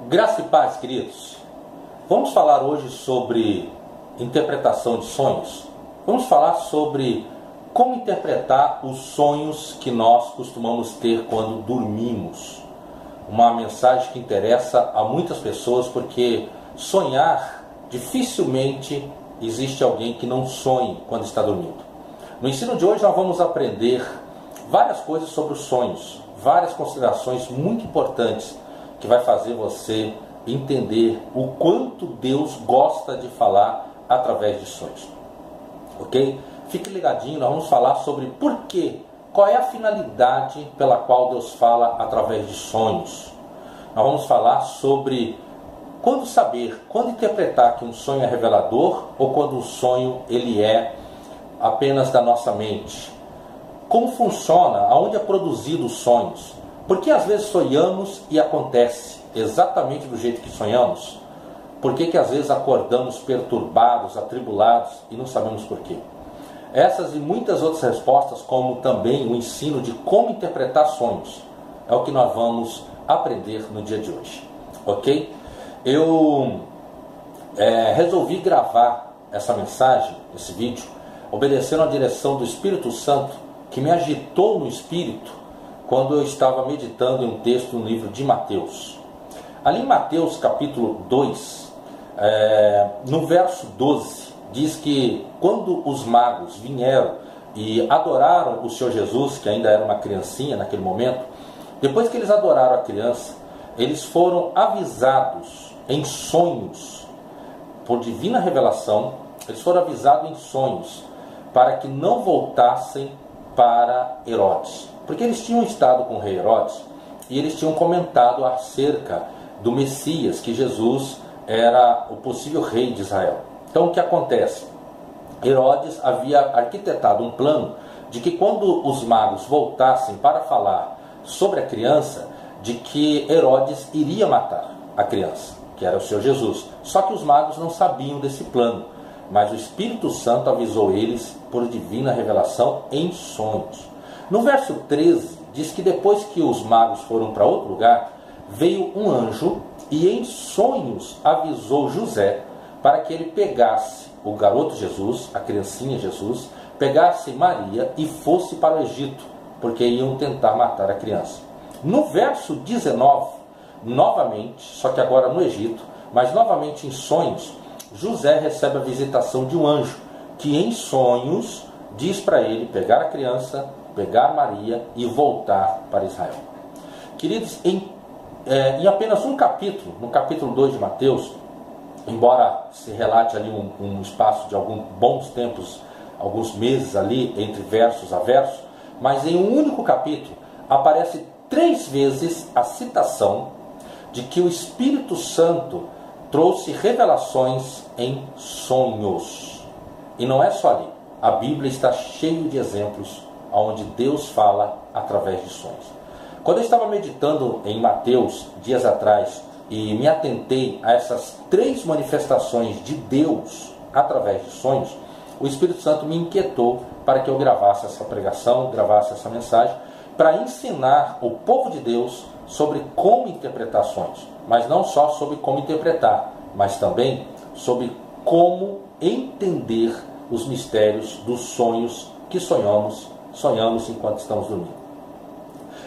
Graça e paz, queridos. Vamos falar hoje sobre interpretação de sonhos. Vamos falar sobre como interpretar os sonhos que nós costumamos ter quando dormimos. Uma mensagem que interessa a muitas pessoas, porque sonhar, dificilmente existe alguém que não sonhe quando está dormindo. No ensino de hoje nós vamos aprender várias coisas sobre os sonhos, várias considerações muito importantes que vai fazer você entender o quanto Deus gosta de falar através de sonhos. Ok? Fique ligadinho, nós vamos falar sobre por quê, qual é a finalidade pela qual Deus fala através de sonhos. Nós vamos falar sobre quando saber, quando interpretar que um sonho é revelador ou quando um sonho ele é apenas da nossa mente. Como funciona, aonde é produzido os sonhos. Porque às vezes sonhamos e acontece exatamente do jeito que sonhamos? Por que às vezes acordamos perturbados, atribulados e não sabemos por quê? Essas e muitas outras respostas, como também o ensino de como interpretar sonhos, é o que nós vamos aprender no dia de hoje. Ok? Eu resolvi gravar essa mensagem, esse vídeo, obedecendo à direção do Espírito Santo, que me agitou no espírito quando eu estava meditando em um texto no livro de Mateus. Ali em Mateus capítulo 2, no verso 12, diz que quando os magos vieram e adoraram o Senhor Jesus, que ainda era uma criancinha naquele momento, depois que eles adoraram a criança, eles foram avisados em sonhos, por divina revelação, eles foram avisados em sonhos, para que não voltassem para Herodes. Porque eles tinham estado com o rei Herodes e eles tinham comentado acerca do Messias, que Jesus era o possível rei de Israel. Então o que acontece? Herodes havia arquitetado um plano de que quando os magos voltassem para falar sobre a criança, de que Herodes iria matar a criança, que era o Senhor Jesus. Só que os magos não sabiam desse plano, mas o Espírito Santo avisou eles por divina revelação em sonhos. No verso 13, diz que depois que os magos foram para outro lugar, veio um anjo e em sonhos avisou José para que ele pegasse o garoto Jesus, a criancinha Jesus, pegasse Maria e fosse para o Egito, porque iam tentar matar a criança. No verso 19, novamente, só que agora no Egito, mas novamente em sonhos, José recebe a visitação de um anjo, que em sonhos diz para ele pegar a criança, pegar Maria e voltar para Israel. Queridos, em apenas um capítulo, no capítulo 2 de Mateus, embora se relate ali um espaço de alguns bons tempos, alguns meses ali, entre versos a versos, mas em um único capítulo aparece 3 vezes a citação de que o Espírito Santo trouxe revelações em sonhos. E não é só ali. A Bíblia está cheia de exemplos onde Deus fala através de sonhos. Quando eu estava meditando em Mateus dias atrás e me atentei a essas 3 manifestações de Deus através de sonhos, o Espírito Santo me inquietou para que eu gravasse essa pregação, gravasse essa mensagem, para ensinar o povo de Deus sobre como interpretar sonhos. Mas não só sobre como interpretar, mas também sobre como entender os mistérios dos sonhos que sonhamos enquanto estamos dormindo.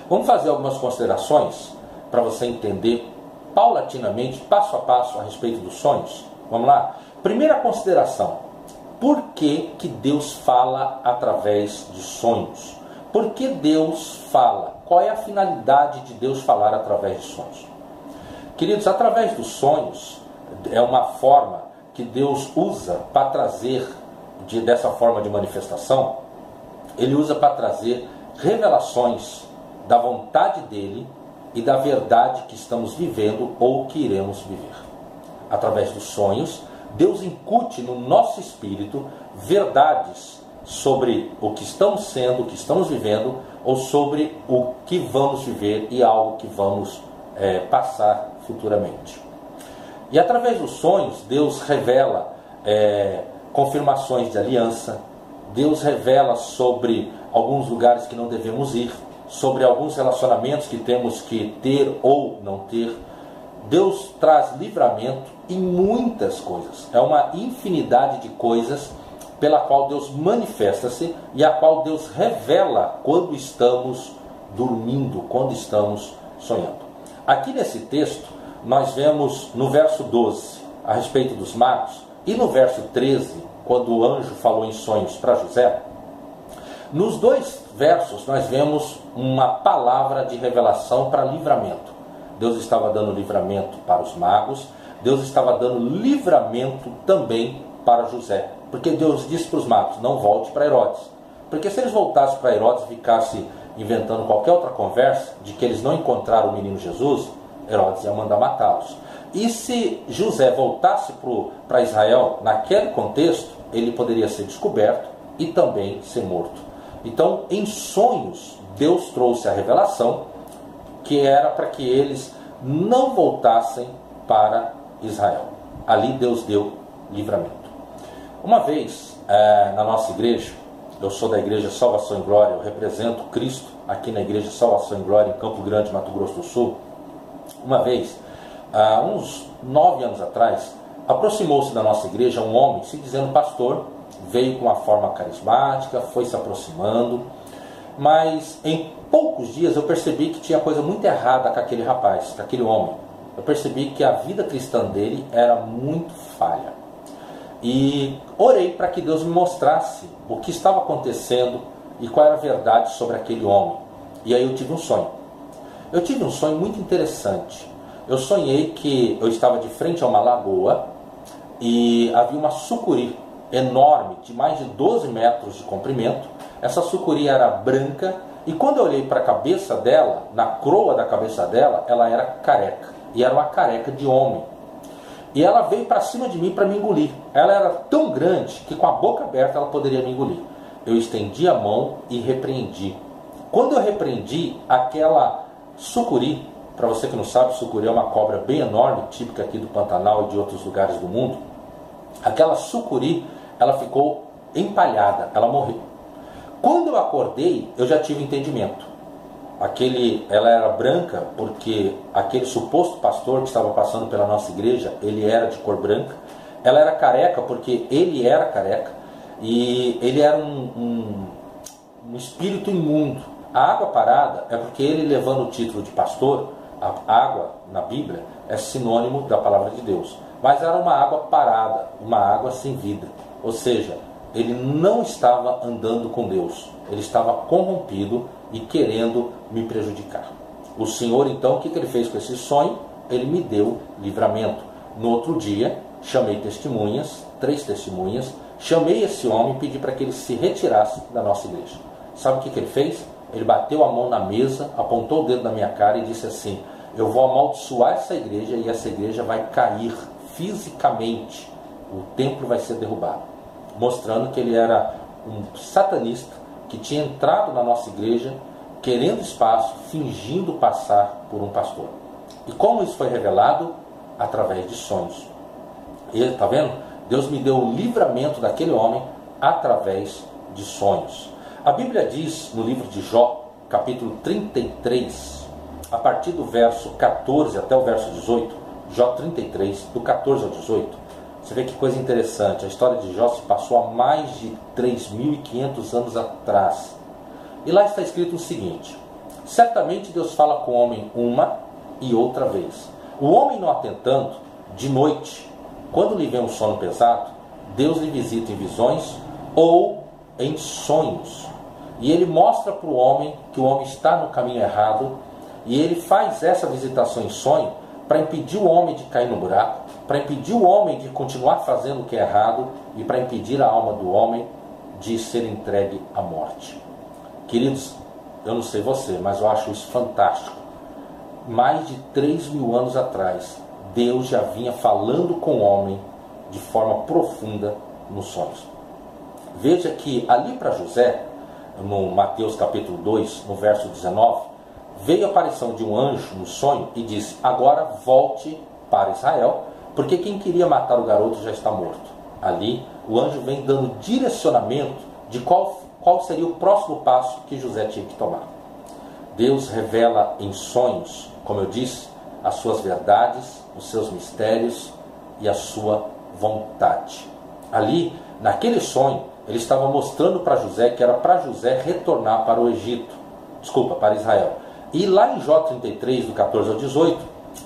Vamos fazer algumas considerações para você entender paulatinamente, passo a passo, a respeito dos sonhos. Vamos lá? Primeira consideração: por que Deus fala através de sonhos? Por que Deus fala? Qual é a finalidade de Deus falar através de sonhos? Queridos, através dos sonhos é uma forma que Deus usa para trazer, dessa forma de manifestação, Ele usa para trazer revelações da vontade dEle e da verdade que estamos vivendo ou que iremos viver. Através dos sonhos, Deus incute no nosso espírito verdades sobre o que estamos sendo, o que estamos vivendo, ou sobre o que vamos viver e algo que vamos passar futuramente. E através dos sonhos, Deus revela confirmações de aliança, Deus revela sobre alguns lugares que não devemos ir, sobre alguns relacionamentos que temos que ter ou não ter. Deus traz livramento em muitas coisas. É uma infinidade de coisas pela qual Deus manifesta-se e a qual Deus revela quando estamos dormindo, quando estamos sonhando. Aqui nesse texto, nós vemos no verso 12 a respeito dos magos e no verso 13, quando o anjo falou em sonhos para José. Nos dois versos nós vemos uma palavra de revelação para livramento. Deus estava dando livramento para os magos, Deus estava dando livramento também para José. Porque Deus disse para os magos, não volte para Herodes. Porque se eles voltassem para Herodes e ficassem inventando qualquer outra conversa de que eles não encontraram o menino Jesus, Herodes ia mandar matá-los. E se José voltasse para Israel, naquele contexto, ele poderia ser descoberto e também ser morto. Então, em sonhos, Deus trouxe a revelação que era para que eles não voltassem para Israel. Ali Deus deu livramento. Uma vez, na nossa igreja, eu sou da Igreja Salvação em Glória, eu represento Cristo aqui na Igreja Salvação em Glória, em Campo Grande, Mato Grosso do Sul. Uma vez, uns 9 anos atrás, aproximou-se da nossa igreja um homem, se dizendo pastor, veio com uma forma carismática, foi se aproximando, mas em poucos dias eu percebi que tinha coisa muito errada com aquele rapaz, com aquele homem. Eu percebi que a vida cristã dele era muito falha. E orei para que Deus me mostrasse o que estava acontecendo e qual era a verdade sobre aquele homem. E aí eu tive um sonho. Eu tive um sonho muito interessante. Eu sonhei que eu estava de frente a uma lagoa e havia uma sucuri enorme, de mais de 12 metros de comprimento. Essa sucuri era branca e quando eu olhei para a cabeça dela, na croa da cabeça dela, ela era careca. E era uma careca de homem. E ela veio para cima de mim para me engolir. Ela era tão grande que com a boca aberta ela poderia me engolir. Eu estendi a mão e repreendi. Quando eu repreendi, aquela sucuri, para você que não sabe, sucuri é uma cobra bem enorme, típica aqui do Pantanal e de outros lugares do mundo. Aquela sucuri, ela ficou empalhada, ela morreu. Quando eu acordei, eu já tive entendimento. Ela era branca porque aquele suposto pastor que estava passando pela nossa igreja, ele era de cor branca. Ela era careca porque ele era careca. E ele era um espírito imundo. A água parada é porque ele, levando o título de pastor, a água na Bíblia é sinônimo da palavra de Deus. Mas era uma água parada, uma água sem vida. Ou seja, ele não estava andando com Deus. Ele estava corrompido e querendo me prejudicar. O Senhor, então, o que ele fez com esse sonho? Ele me deu livramento. No outro dia, chamei testemunhas, 3 testemunhas, chamei esse homem e pedi para que ele se retirasse da nossa igreja. Sabe o que ele fez? Ele bateu a mão na mesa, apontou o dedo na minha cara e disse assim: eu vou amaldiçoar essa igreja e essa igreja vai cair fisicamente. O templo vai ser derrubado. Mostrando que ele era um satanista que tinha entrado na nossa igreja querendo espaço, fingindo passar por um pastor. E como isso foi revelado? Através de sonhos. E está vendo? Deus me deu o livramento daquele homem através de sonhos. A Bíblia diz no livro de Jó, capítulo 33, a partir do verso 14 até o verso 18, Jó 33, do 14 ao 18, você vê que coisa interessante. A história de Jó se passou há mais de 3.500 anos atrás. E lá está escrito o seguinte: certamente Deus fala com o homem uma e outra vez. O homem não atentando, de noite, quando lhe vem um sono pesado, Deus lhe visita em visões ou em sonhos. E ele mostra para o homem que o homem está no caminho errado. E ele faz essa visitação em sonho para impedir o homem de cair no buraco, para impedir o homem de continuar fazendo o que é errado e para impedir a alma do homem de ser entregue à morte. Queridos, eu não sei você, mas eu acho isso fantástico. Mais de 3.000 anos atrás, Deus já vinha falando com o homem de forma profunda nos sonhos. Veja que ali para José, no Mateus capítulo 2, no verso 19, veio a aparição de um anjo no sonho e disse: agora volte para Israel, porque quem queria matar o garoto já está morto. Ali, o anjo vem dando direcionamento de qual seria o próximo passo que José tinha que tomar. Deus revela em sonhos, como eu disse, as suas verdades, os seus mistérios e a sua vontade. Ali, naquele sonho, ele estava mostrando para José que era para José retornar para o Egito, para Israel. E lá em Jó 33, do 14 ao 18,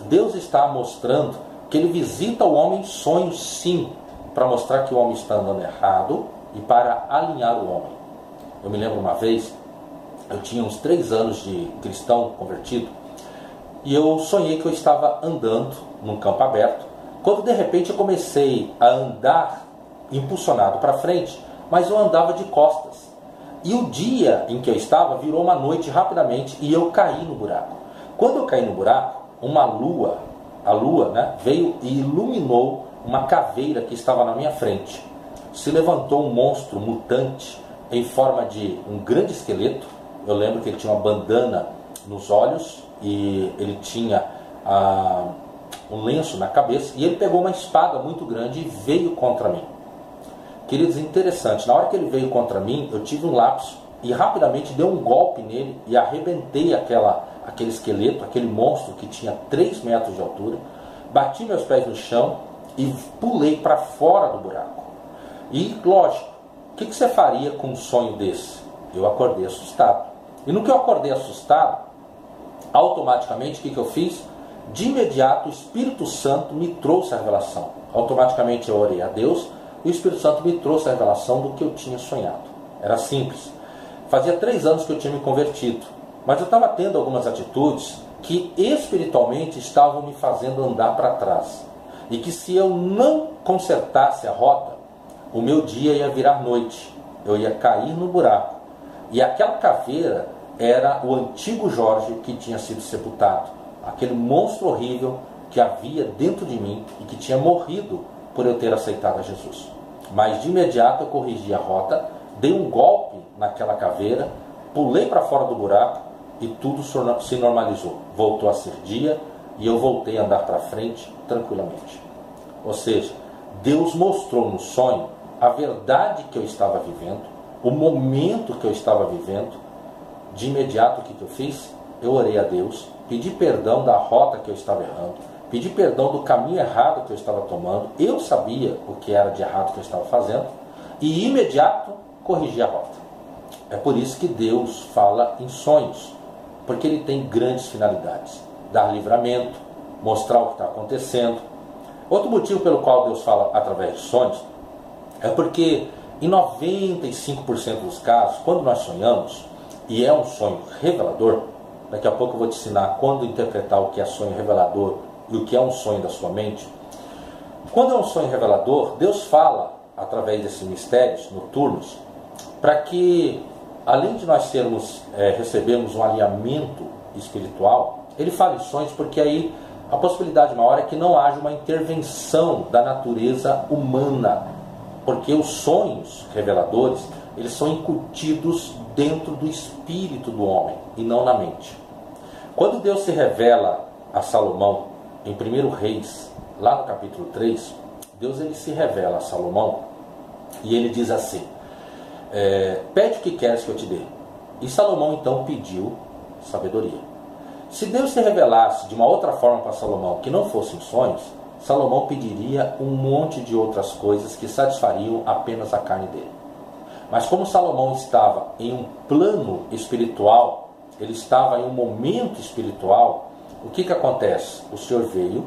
Deus está mostrando que ele visita o homem em sonhos, sim, para mostrar que o homem está andando errado e para alinhar o homem. Eu me lembro uma vez, eu tinha uns 3 anos de cristão convertido, e eu sonhei que eu estava andando num campo aberto, quando de repente eu comecei a andar impulsionado para frente, mas eu andava de costas. E o dia em que eu estava virou uma noite rapidamente e eu caí no buraco. Quando eu caí no buraco, a lua, veio e iluminou uma caveira que estava na minha frente. Se levantou um monstro mutante em forma de um grande esqueleto. Eu lembro que ele tinha uma bandana nos olhos e ele tinha um lenço na cabeça, e ele pegou uma espada muito grande e veio contra mim. Queridos, interessante, na hora que ele veio contra mim, eu tive um lapso e rapidamente dei um golpe nele e arrebentei aquele esqueleto, aquele monstro que tinha 3 metros de altura, bati meus pés no chão e pulei para fora do buraco. E, lógico, o que você faria com um sonho desse? Eu acordei assustado. E no que eu acordei assustado, automaticamente, o que eu fiz? De imediato, o Espírito Santo me trouxe a revelação. Automaticamente eu orei a Deus e o Espírito Santo me trouxe a revelação do que eu tinha sonhado. Era simples. Fazia 3 anos que eu tinha me convertido, mas eu estava tendo algumas atitudes que espiritualmente estavam me fazendo andar para trás. E que se eu não consertasse a rota, o meu dia ia virar noite. Eu ia cair no buraco. E aquela caveira era o antigo Jorge que tinha sido sepultado. Aquele monstro horrível que havia dentro de mim e que tinha morrido por eu ter aceitado a Jesus. Mas de imediato eu corrigi a rota, dei um golpe naquela caveira, pulei para fora do buraco e tudo se normalizou. Voltou a ser dia e eu voltei a andar para frente tranquilamente. Ou seja, Deus mostrou no sonho a verdade que eu estava vivendo, o momento que eu estava vivendo. De imediato o que eu fiz? Eu orei a Deus, pedi perdão da rota que eu estava errando, pedi perdão do caminho errado que eu estava tomando. Eu sabia o que era de errado que eu estava fazendo e imediato corrigi a rota. É por isso que Deus fala em sonhos, porque Ele tem grandes finalidades: dar livramento, mostrar o que está acontecendo. Outro motivo pelo qual Deus fala através de sonhos é porque em 95% dos casos, quando nós sonhamos, e é um sonho revelador, daqui a pouco eu vou te ensinar quando interpretar o que é sonho revelador e o que é um sonho da sua mente. Quando é um sonho revelador, Deus fala através desses mistérios noturnos, para que, além de nós recebermos um alinhamento espiritual, Ele fala em sonhos, porque aí a possibilidade maior é que não haja uma intervenção da natureza humana, porque os sonhos reveladores, eles são incutidos dentro do espírito do homem e não na mente. Quando Deus se revela a Salomão em 1 Reis, lá no capítulo 3, Deus ele se revela a Salomão e ele diz assim: pede o que queres que eu te dê. E Salomão então pediu sabedoria. Se Deus se revelasse de uma outra forma para Salomão, que não fossem sonhos, Salomão pediria um monte de outras coisas que satisfariam apenas a carne dele. Mas como Salomão estava em um plano espiritual, ele estava em um momento espiritual, o que acontece? O Senhor veio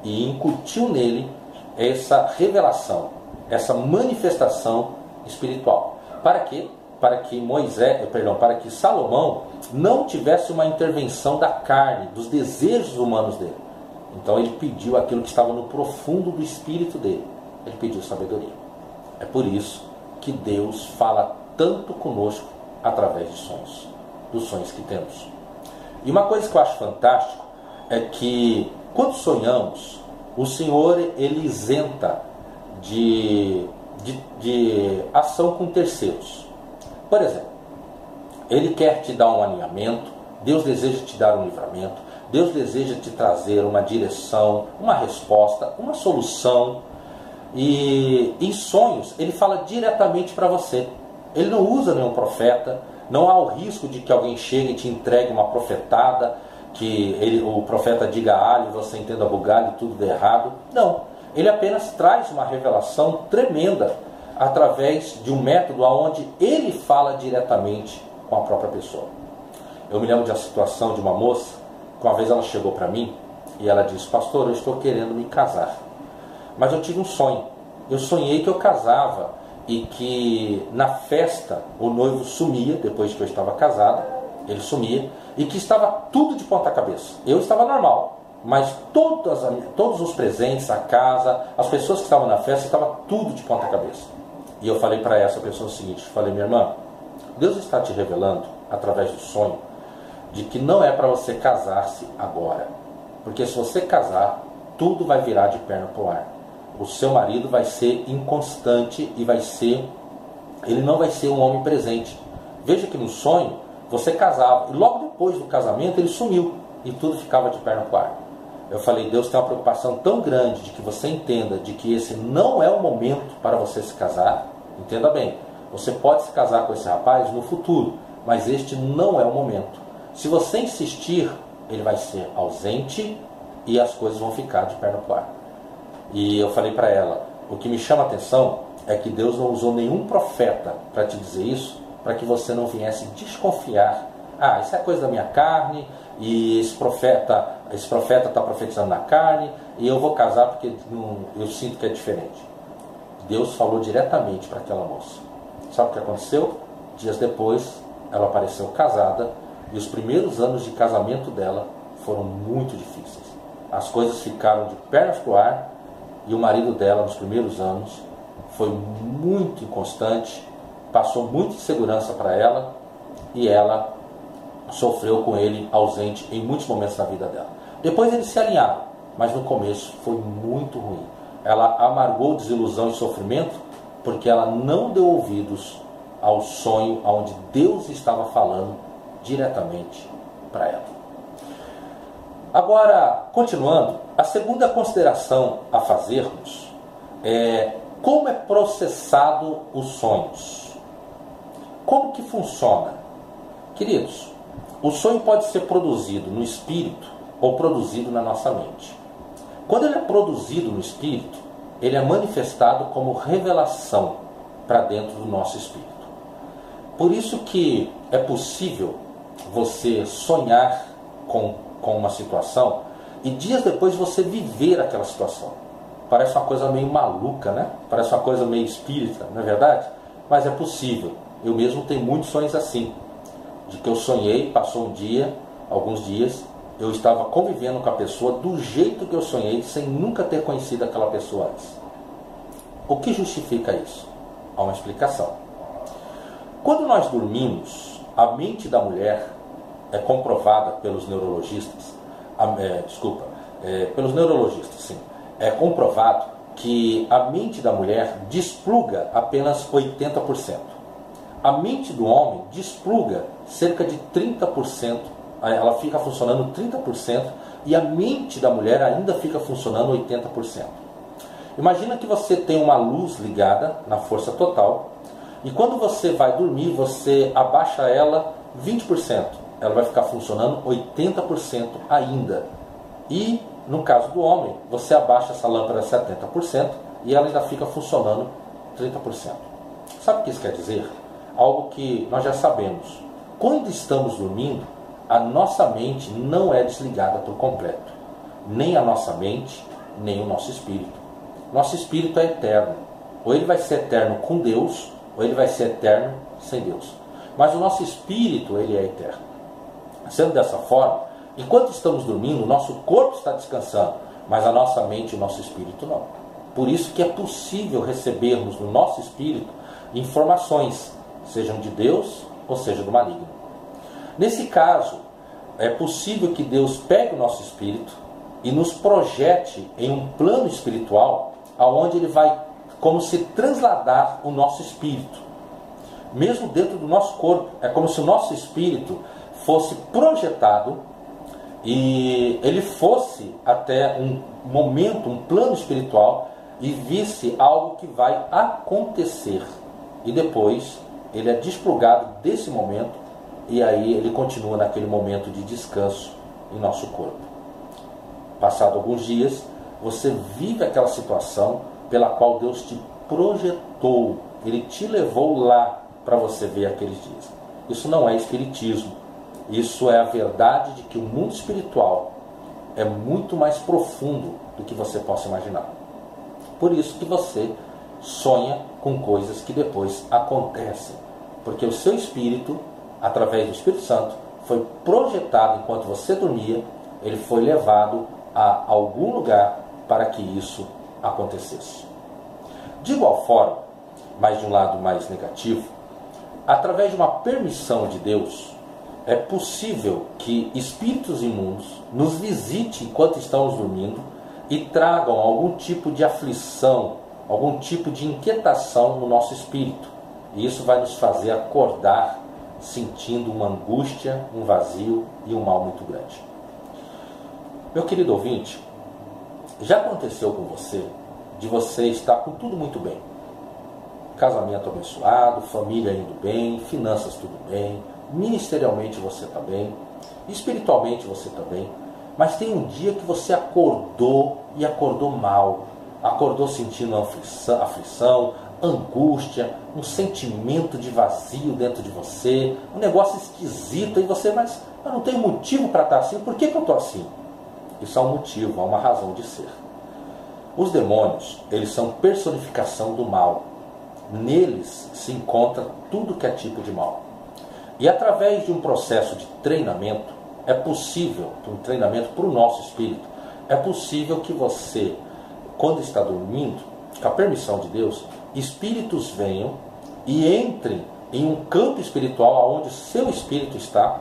e incutiu nele essa revelação, essa manifestação espiritual. Para quê? Para que Salomão não tivesse uma intervenção da carne, dos desejos humanos dele. Então ele pediu aquilo que estava no profundo do espírito dele. Ele pediu sabedoria. É por isso que Deus fala tanto conosco através de sonhos, dos sonhos que temos. E uma coisa que eu acho fantástico é que quando sonhamos, o Senhor ele isenta de ação com terceiros. Por exemplo, Ele quer te dar um alinhamento, Deus deseja te dar um livramento, Deus deseja te trazer uma direção, uma resposta, uma solução. E em sonhos, Ele fala diretamente para você. Ele não usa nenhum profeta, não há o risco de que alguém chegue e te entregue uma profetada, que o profeta diga alho, você entenda bugalho e tudo de errado. Não, ele apenas traz uma revelação tremenda através de um método onde ele fala diretamente com a própria pessoa. Eu me lembro de uma situação de uma moça, que uma vez ela chegou para mim e ela disse: pastor, eu estou querendo me casar, mas eu tive um sonho. Eu sonhei que eu casava e que na festa o noivo sumia, depois que eu estava casada, ele sumia, e que estava tudo de ponta cabeça. Eu estava normal, mas todos os presentes, a casa, as pessoas que estavam na festa, estava tudo de ponta cabeça. E eu falei para essa pessoa o seguinte, falei: minha irmã, Deus está te revelando, através do sonho, de que não é para você casar-se agora. Porque se você casar, tudo vai virar de perna para o ar. O seu marido vai ser inconstante e ele não vai ser um homem presente. Veja que no sonho, você casava, e logo depois do casamento ele sumiu, e tudo ficava de perna para o ar. Eu falei: Deus tem uma preocupação tão grande de que você entenda de que esse não é o momento para você se casar. Entenda bem, você pode se casar com esse rapaz no futuro, mas este não é o momento. Se você insistir, ele vai ser ausente e as coisas vão ficar de perna para o ar. E eu falei para ela: o que me chama a atenção é que Deus não usou nenhum profeta para te dizer isso, para que você não viesse desconfiar. Ah, isso é coisa da minha carne, e esse profeta está profetizando na carne, e eu vou casar porque eu sinto que é diferente. Deus falou diretamente para aquela moça. Sabe o que aconteceu? Dias depois, ela apareceu casada, e os primeiros anos de casamento dela foram muito difíceis. As coisas ficaram de pernas para o ar, e o marido dela, nos primeiros anos, foi muito inconstante, passou muita insegurança para ela, e ela sofreu com ele ausente em muitos momentos da vida dela. Depois eles se alinharam, mas no começo foi muito ruim. Ela amargou desilusão e sofrimento porque ela não deu ouvidos ao sonho onde Deus estava falando diretamente para ela. Agora, continuando, a segunda consideração a fazermos é como é processado os sonhos. Como que funciona? Queridos, o sonho pode ser produzido no espírito ou produzido na nossa mente. Quando ele é produzido no espírito, ele é manifestado como revelação para dentro do nosso espírito. Por isso que é possível você sonhar com uma situação e dias depois você viver aquela situação. Parece uma coisa meio maluca, né? Parece uma coisa meio espírita, não é verdade? Mas é possível. Eu mesmo tenho muitos sonhos assim, de que eu sonhei, passou um dia, alguns dias, eu estava convivendo com a pessoa do jeito que eu sonhei, sem nunca ter conhecido aquela pessoa antes. O que justifica isso? Há uma explicação. Quando nós dormimos, a mente da mulher é comprovada pelos neurologistas, pelos neurologistas, sim, é comprovado que a mente da mulher despluga apenas 80%. A mente do homem despluga cerca de 30%, ela fica funcionando 30%, e a mente da mulher ainda fica funcionando 80%. Imagina que você tem uma luz ligada na força total, e quando você vai dormir, você abaixa ela 20%, ela vai ficar funcionando 80% ainda. E no caso do homem, você abaixa essa lâmpada 70% e ela ainda fica funcionando 30%. Sabe o que isso quer dizer? Algo que nós já sabemos. Quando estamos dormindo, a nossa mente não é desligada por completo. Nem a nossa mente, nem o nosso espírito. Nosso espírito é eterno. Ou ele vai ser eterno com Deus, ou ele vai ser eterno sem Deus. Mas o nosso espírito, ele é eterno. Sendo dessa forma, enquanto estamos dormindo, o nosso corpo está descansando, mas a nossa mente e o nosso espírito não. Por isso que é possível recebermos no nosso espírito informações, sejam de Deus ou seja do maligno. Nesse caso, é possível que Deus pegue o nosso espírito e nos projete em um plano espiritual, aonde ele vai como se trasladar o nosso espírito. Mesmo dentro do nosso corpo, é como se o nosso espírito fosse projetado e ele fosse até um momento, um plano espiritual, e visse algo que vai acontecer. E depois ele é desplugado desse momento, e aí ele continua naquele momento de descanso em nosso corpo. Passado alguns dias, você vive aquela situação pela qual Deus te projetou. Ele te levou lá para você ver aqueles dias. Isso não é espiritismo. Isso é a verdade de que o mundo espiritual é muito mais profundo do que você possa imaginar. Por isso que você sonha com coisas que depois acontecem. Porque o seu espírito, através do Espírito Santo, foi projetado enquanto você dormia, ele foi levado a algum lugar para que isso acontecesse. De igual forma, mas de um lado mais negativo, através de uma permissão de Deus, é possível que espíritos imundos nos visitem enquanto estamos dormindo e tragam algum tipo de aflição, algum tipo de inquietação no nosso espírito. E isso vai nos fazer acordar sentindo uma angústia, um vazio e um mal muito grande. Meu querido ouvinte, já aconteceu com você de você estar com tudo muito bem? Casamento abençoado, família indo bem, finanças tudo bem, ministerialmente você está bem, espiritualmente você está bem, mas tem um dia que você acordou e acordou mal, acordou sentindo aflição, angústia, um sentimento de vazio dentro de você, um negócio esquisito, e você, mas eu não tenho motivo para estar assim, por que eu estou assim? Isso há um motivo, há uma razão de ser. Os demônios, eles são personificação do mal. Neles se encontra tudo que é tipo de mal. E através de um processo de treinamento, é possível, um treinamento para o nosso espírito, é possível que você, quando está dormindo, com a permissão de Deus, espíritos venham e entrem em um campo espiritual onde o seu espírito está,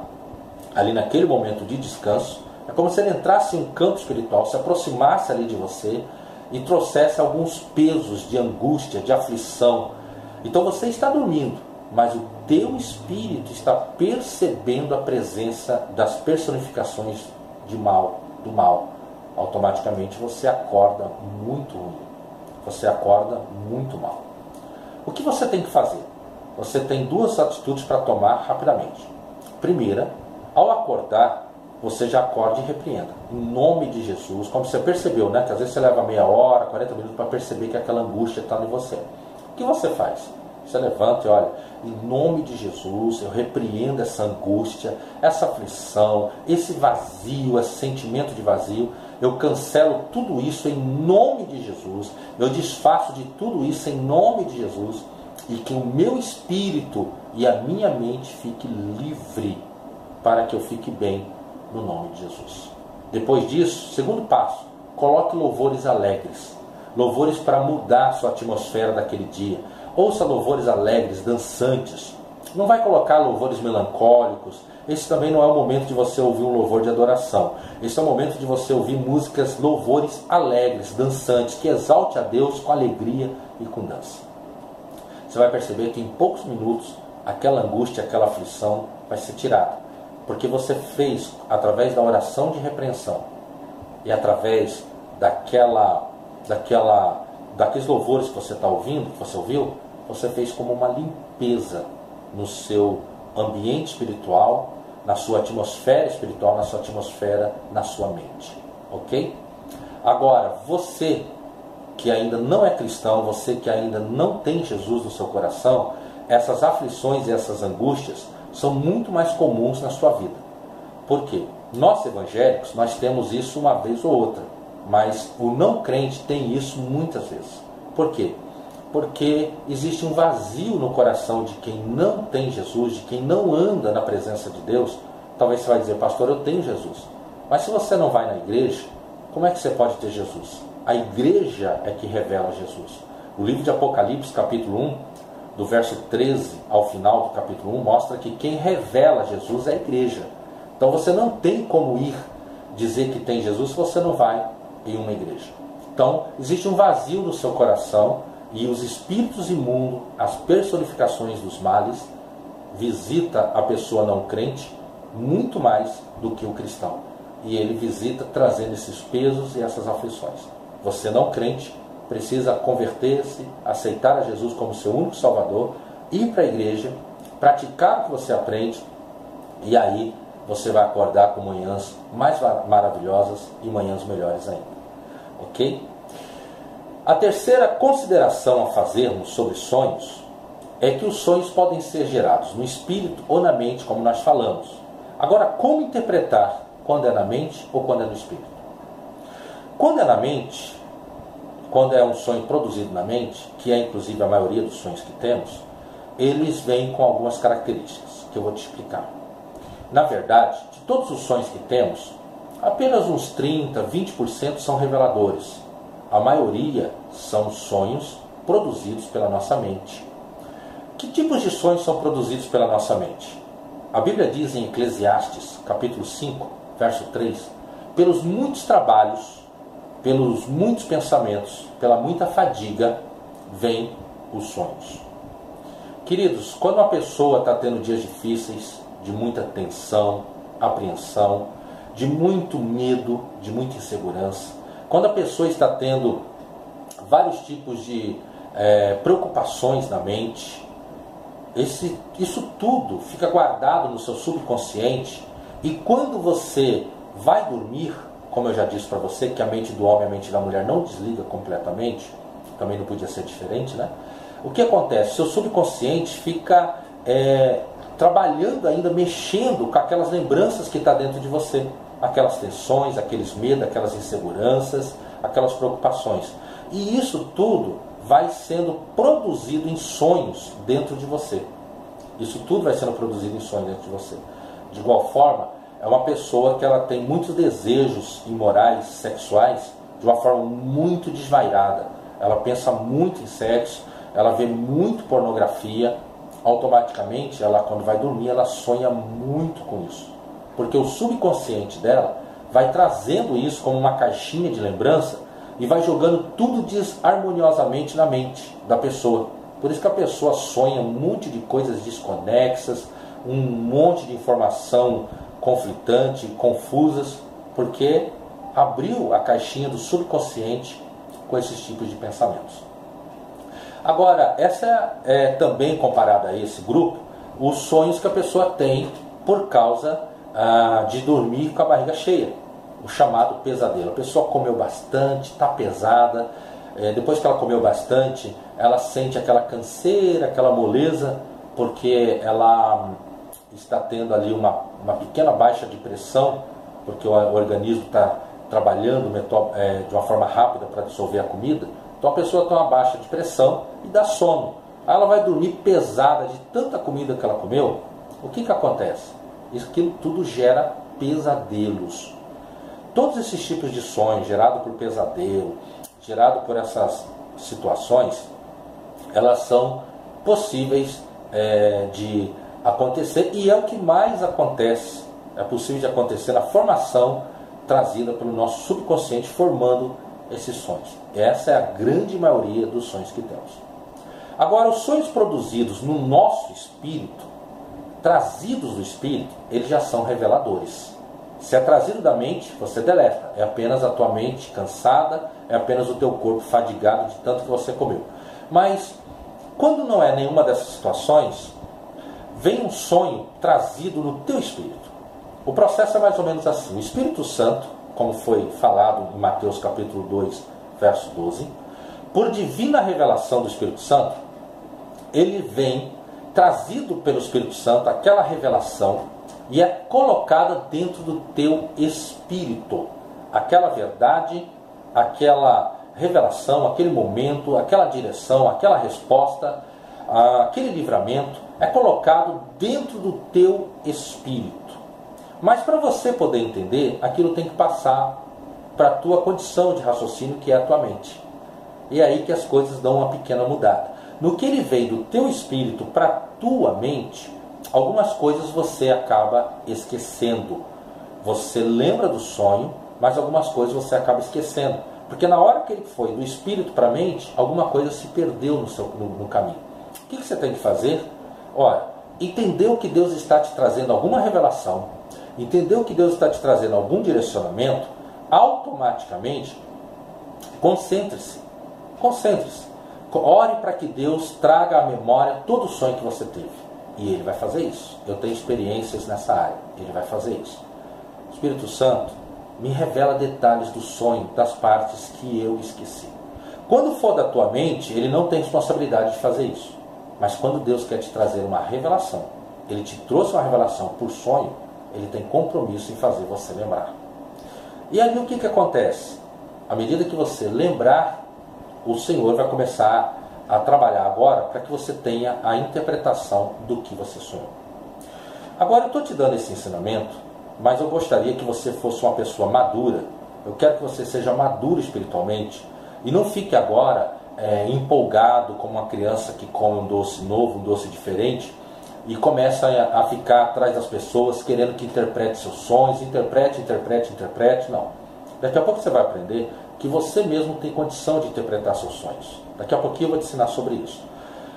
ali naquele momento de descanso. É como se ele entrasse em um campo espiritual, se aproximasse ali de você e trouxesse alguns pesos de angústia, de aflição. Então você está dormindo, mas o teu espírito está percebendo a presença das personificações de mal, do mal. Automaticamente você acorda muito ruim. Você acorda muito mal. O que você tem que fazer? Você tem duas atitudes para tomar rapidamente. Primeira, ao acordar, você já acorda e repreenda. Em nome de Jesus, como você percebeu, né? Que às vezes você leva meia hora, 40 minutos para perceber que aquela angústia está em você. O que você faz? Você levanta e olha, em nome de Jesus, eu repreendo essa angústia, essa aflição, esse vazio, esse sentimento de vazio. Eu cancelo tudo isso em nome de Jesus. Eu desfaço de tudo isso em nome de Jesus. E que o meu espírito e a minha mente fique livre para que eu fique bem no nome de Jesus. Depois disso, segundo passo, coloque louvores alegres. Louvores para mudar a sua atmosfera daquele dia. Ouça louvores alegres, dançantes. Não vai colocar louvores melancólicos. Esse também não é o momento de você ouvir um louvor de adoração. Esse é o momento de você ouvir músicas, louvores alegres, dançantes, que exalte a Deus com alegria e com dança. Você vai perceber que em poucos minutos aquela angústia, aquela aflição vai ser tirada. Porque você fez, através da oração de repreensão e através daqueles louvores que você está ouvindo, que você ouviu, você fez como uma limpeza no seu ambiente espiritual, na sua atmosfera espiritual, na sua atmosfera, na sua mente. Ok? Agora, você que ainda não é cristão, você que ainda não tem Jesus no seu coração, essas aflições e essas angústias são muito mais comuns na sua vida. Por quê? Nós evangélicos, nós temos isso uma vez ou outra, mas o não crente tem isso muitas vezes. Por quê? Porque existe um vazio no coração de quem não tem Jesus, de quem não anda na presença de Deus. Talvez você vai dizer, pastor, eu tenho Jesus. Mas se você não vai na igreja, como é que você pode ter Jesus? A igreja é que revela Jesus. O livro de Apocalipse, capítulo 1, do verso 13 ao final do capítulo 1, mostra que quem revela Jesus é a igreja. Então você não tem como ir dizer que tem Jesus se você não vai em uma igreja. Então existe um vazio no seu coração e os espíritos imundos, as personificações dos males, visita a pessoa não crente muito mais do que o cristão. E ele visita trazendo esses pesos e essas aflições. Você não crente precisa converter-se, aceitar a Jesus como seu único Salvador, ir para a igreja, praticar o que você aprende, e aí você vai acordar com manhãs mais maravilhosas e manhãs melhores ainda. Ok? A terceira consideração a fazermos sobre sonhos é que os sonhos podem ser gerados no espírito ou na mente, como nós falamos. Agora, como interpretar quando é na mente ou quando é no espírito? Quando é na mente, quando é um sonho produzido na mente, que é inclusive a maioria dos sonhos que temos, eles vêm com algumas características que eu vou te explicar. Na verdade, de todos os sonhos que temos, apenas uns 30, 20% são reveladores. A maioria são sonhos produzidos pela nossa mente. Que tipos de sonhos são produzidos pela nossa mente? A Bíblia diz em Eclesiastes, capítulo 5, verso 3, pelos muitos trabalhos, pelos muitos pensamentos, pela muita fadiga, vêm os sonhos. Queridos, quando uma pessoa está tendo dias difíceis, de muita tensão, apreensão, de muito medo, de muita insegurança, quando a pessoa está tendo vários tipos de preocupações na mente, isso tudo fica guardado no seu subconsciente, e quando você vai dormir, como eu já disse para você, que a mente do homem e a mente da mulher não desliga completamente, também não podia ser diferente, né? O que acontece? Seu subconsciente fica trabalhando ainda, mexendo com aquelas lembranças que está dentro de você, aquelas tensões, aqueles medos, aquelas inseguranças, aquelas preocupações. E isso tudo vai sendo produzido em sonhos dentro de você. Isso tudo vai sendo produzido em sonhos dentro de você. De igual forma, é uma pessoa que ela tem muitos desejos imorais, sexuais, de uma forma muito desvairada. Ela pensa muito em sexo, ela vê muito pornografia. Automaticamente, ela, quando vai dormir, ela sonha muito com isso. Porque o subconsciente dela vai trazendo isso como uma caixinha de lembrança e vai jogando tudo desarmoniosamente na mente da pessoa. Por isso que a pessoa sonha um monte de coisas desconexas, um monte de informação conflitante, confusas, porque abriu a caixinha do subconsciente com esses tipos de pensamentos. Agora, essa é também comparada a esse grupo, os sonhos que a pessoa tem por causa de dormir com a barriga cheia, o chamado pesadelo. A pessoa comeu bastante, está pesada, depois que ela comeu bastante, ela sente aquela canseira, aquela moleza, porque ela está tendo ali uma pequena baixa de pressão, porque o organismo está trabalhando de uma forma rápida para dissolver a comida. Então a pessoa tem uma baixa de pressão e dá sono. Aí ela vai dormir pesada de tanta comida que ela comeu. O que acontece? Isso tudo gera pesadelos. Todos esses tipos de sonhos, gerado por pesadelo, gerado por essas situações, elas são possíveis de acontecer, e é o que mais acontece, é possível de acontecer na formação trazida pelo nosso subconsciente, formando esses sonhos. Essa é a grande maioria dos sonhos que temos. Agora, os sonhos produzidos no nosso espírito, trazidos do espírito, eles já são reveladores. Se é trazido da mente, você deleta. É apenas a tua mente cansada, é apenas o teu corpo fadigado de tanto que você comeu. Mas, quando não é nenhuma dessas situações, vem um sonho trazido no teu espírito. O processo é mais ou menos assim. O Espírito Santo, como foi falado em Mateus capítulo 2, verso 12, por divina revelação do Espírito Santo, ele vem trazido pelo Espírito Santo, aquela revelação, e é colocada dentro do teu espírito. Aquela verdade, aquela revelação, aquele momento, aquela direção, aquela resposta, aquele livramento, é colocado dentro do teu espírito. Mas para você poder entender, aquilo tem que passar para a tua condição de raciocínio, que é a tua mente. E é aí que as coisas dão uma pequena mudada. No que ele veio do teu espírito para a tua mente, algumas coisas você acaba esquecendo. Você lembra do sonho, mas algumas coisas você acaba esquecendo. Porque na hora que ele foi do espírito para a mente, alguma coisa se perdeu no caminho. O que você tem que fazer? Olha, entendeu que Deus está te trazendo alguma revelação, entendeu que Deus está te trazendo algum direcionamento, automaticamente, concentre-se. Concentre-se. Ore para que Deus traga à memória todo o sonho que você teve. E Ele vai fazer isso. Eu tenho experiências nessa área. Ele vai fazer isso. Espírito Santo, me revela detalhes do sonho, das partes que eu esqueci. Quando for da tua mente, Ele não tem responsabilidade de fazer isso. Mas quando Deus quer te trazer uma revelação, Ele te trouxe uma revelação por sonho, Ele tem compromisso em fazer você lembrar. E aí o que acontece? À medida que você lembrar, o Senhor vai começar a trabalhar agora para que você tenha a interpretação do que você sonhou. Agora eu estou te dando esse ensinamento, mas eu gostaria que você fosse uma pessoa madura. Eu quero que você seja maduro espiritualmente e não fique agora empolgado como uma criança que come um doce novo, um doce diferente e começa a ficar atrás das pessoas querendo que interprete seus sonhos, interprete. Não. Daqui a pouco você vai aprender que você mesmo tem condição de interpretar seus sonhos. Daqui a pouquinho eu vou te ensinar sobre isso.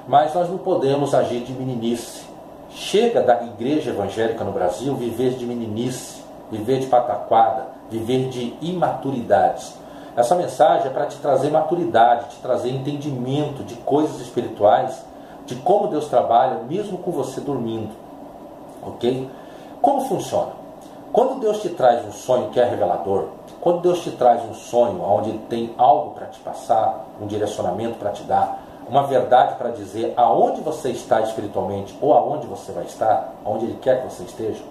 Mas nós não podemos agir de meninice. Chega da igreja evangélica no Brasil viver de meninice, viver de pataquada, viver de imaturidades. Essa mensagem é para te trazer maturidade, te trazer entendimento de coisas espirituais, de como Deus trabalha, mesmo com você dormindo. Ok? Como funciona? Quando Deus te traz um sonho que é revelador, quando Deus te traz um sonho onde Ele tem algo para te passar, um direcionamento para te dar, uma verdade para dizer aonde você está espiritualmente ou aonde você vai estar, aonde Ele quer que você esteja,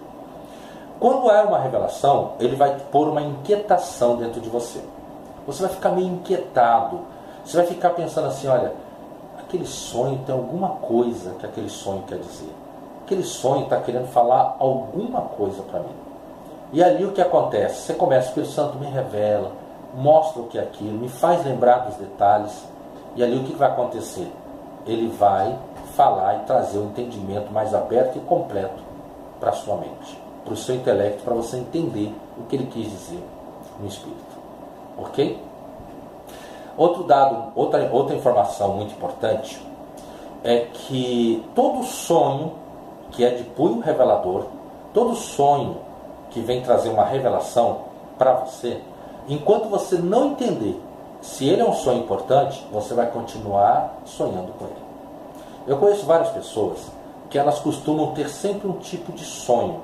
quando é uma revelação, Ele vai pôr uma inquietação dentro de você. Você vai ficar meio inquietado, você vai ficar pensando assim, olha, aquele sonho tem alguma coisa que aquele sonho quer dizer. Aquele sonho está querendo falar alguma coisa para mim. E ali o que acontece? Você começa, o Espírito Santo me revela, mostra o que é aquilo, me faz lembrar dos detalhes. E ali o que vai acontecer? Ele vai falar e trazer um entendimento mais aberto e completo para a sua mente, para o seu intelecto, para você entender o que ele quis dizer no Espírito. Ok? Outro dado, outra informação muito importante é que todo sonho que é de punho revelador, todo sonho que vem trazer uma revelação para você, enquanto você não entender se ele é um sonho importante, você vai continuar sonhando com ele. Eu conheço várias pessoas que elas costumam ter sempre um tipo de sonho,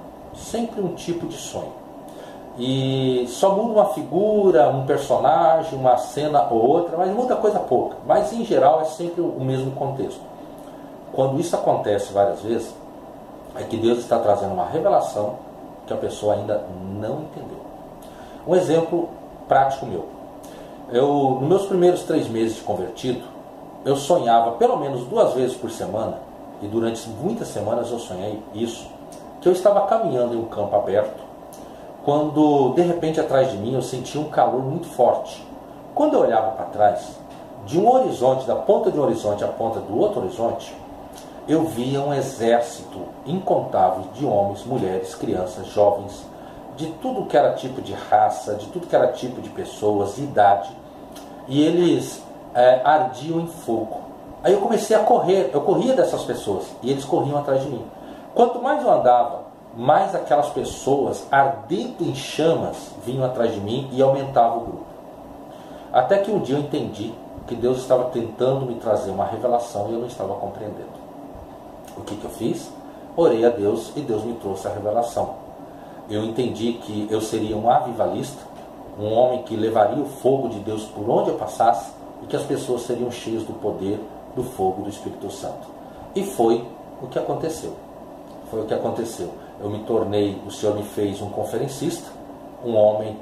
e só muda uma figura, um personagem, uma cena ou outra, mas muda coisa pouca, mas em geral é sempre o mesmo contexto. Quando isso acontece várias vezes, é que Deus está trazendo uma revelação que a pessoa ainda não entendeu. Um exemplo prático meu. Nos meus primeiros 3 meses de convertido, eu sonhava pelo menos 2 vezes por semana, e durante muitas semanas eu sonhei isso, que eu estava caminhando em um campo aberto, quando de repente atrás de mim eu sentia um calor muito forte. Quando eu olhava para trás, de um horizonte, da ponta de um horizonte à ponta do outro horizonte, eu via um exército incontável de homens, mulheres, crianças, jovens, de tudo que era tipo de raça, de tudo que era tipo de pessoas, de idade, e eles ardiam em fogo. Aí eu comecei a correr, eu corria dessas pessoas, e eles corriam atrás de mim. Quanto mais eu andava, mais aquelas pessoas ardendo em chamas vinham atrás de mim e aumentava o grupo. Até que um dia eu entendi que Deus estava tentando me trazer uma revelação e eu não estava compreendendo. O que eu fiz? Orei a Deus e Deus me trouxe a revelação. Eu entendi que eu seria um avivalista, um homem que levaria o fogo de Deus por onde eu passasse e que as pessoas seriam cheias do poder, do fogo do Espírito Santo. E foi o que aconteceu. Eu me tornei, o Senhor me fez um conferencista, um homem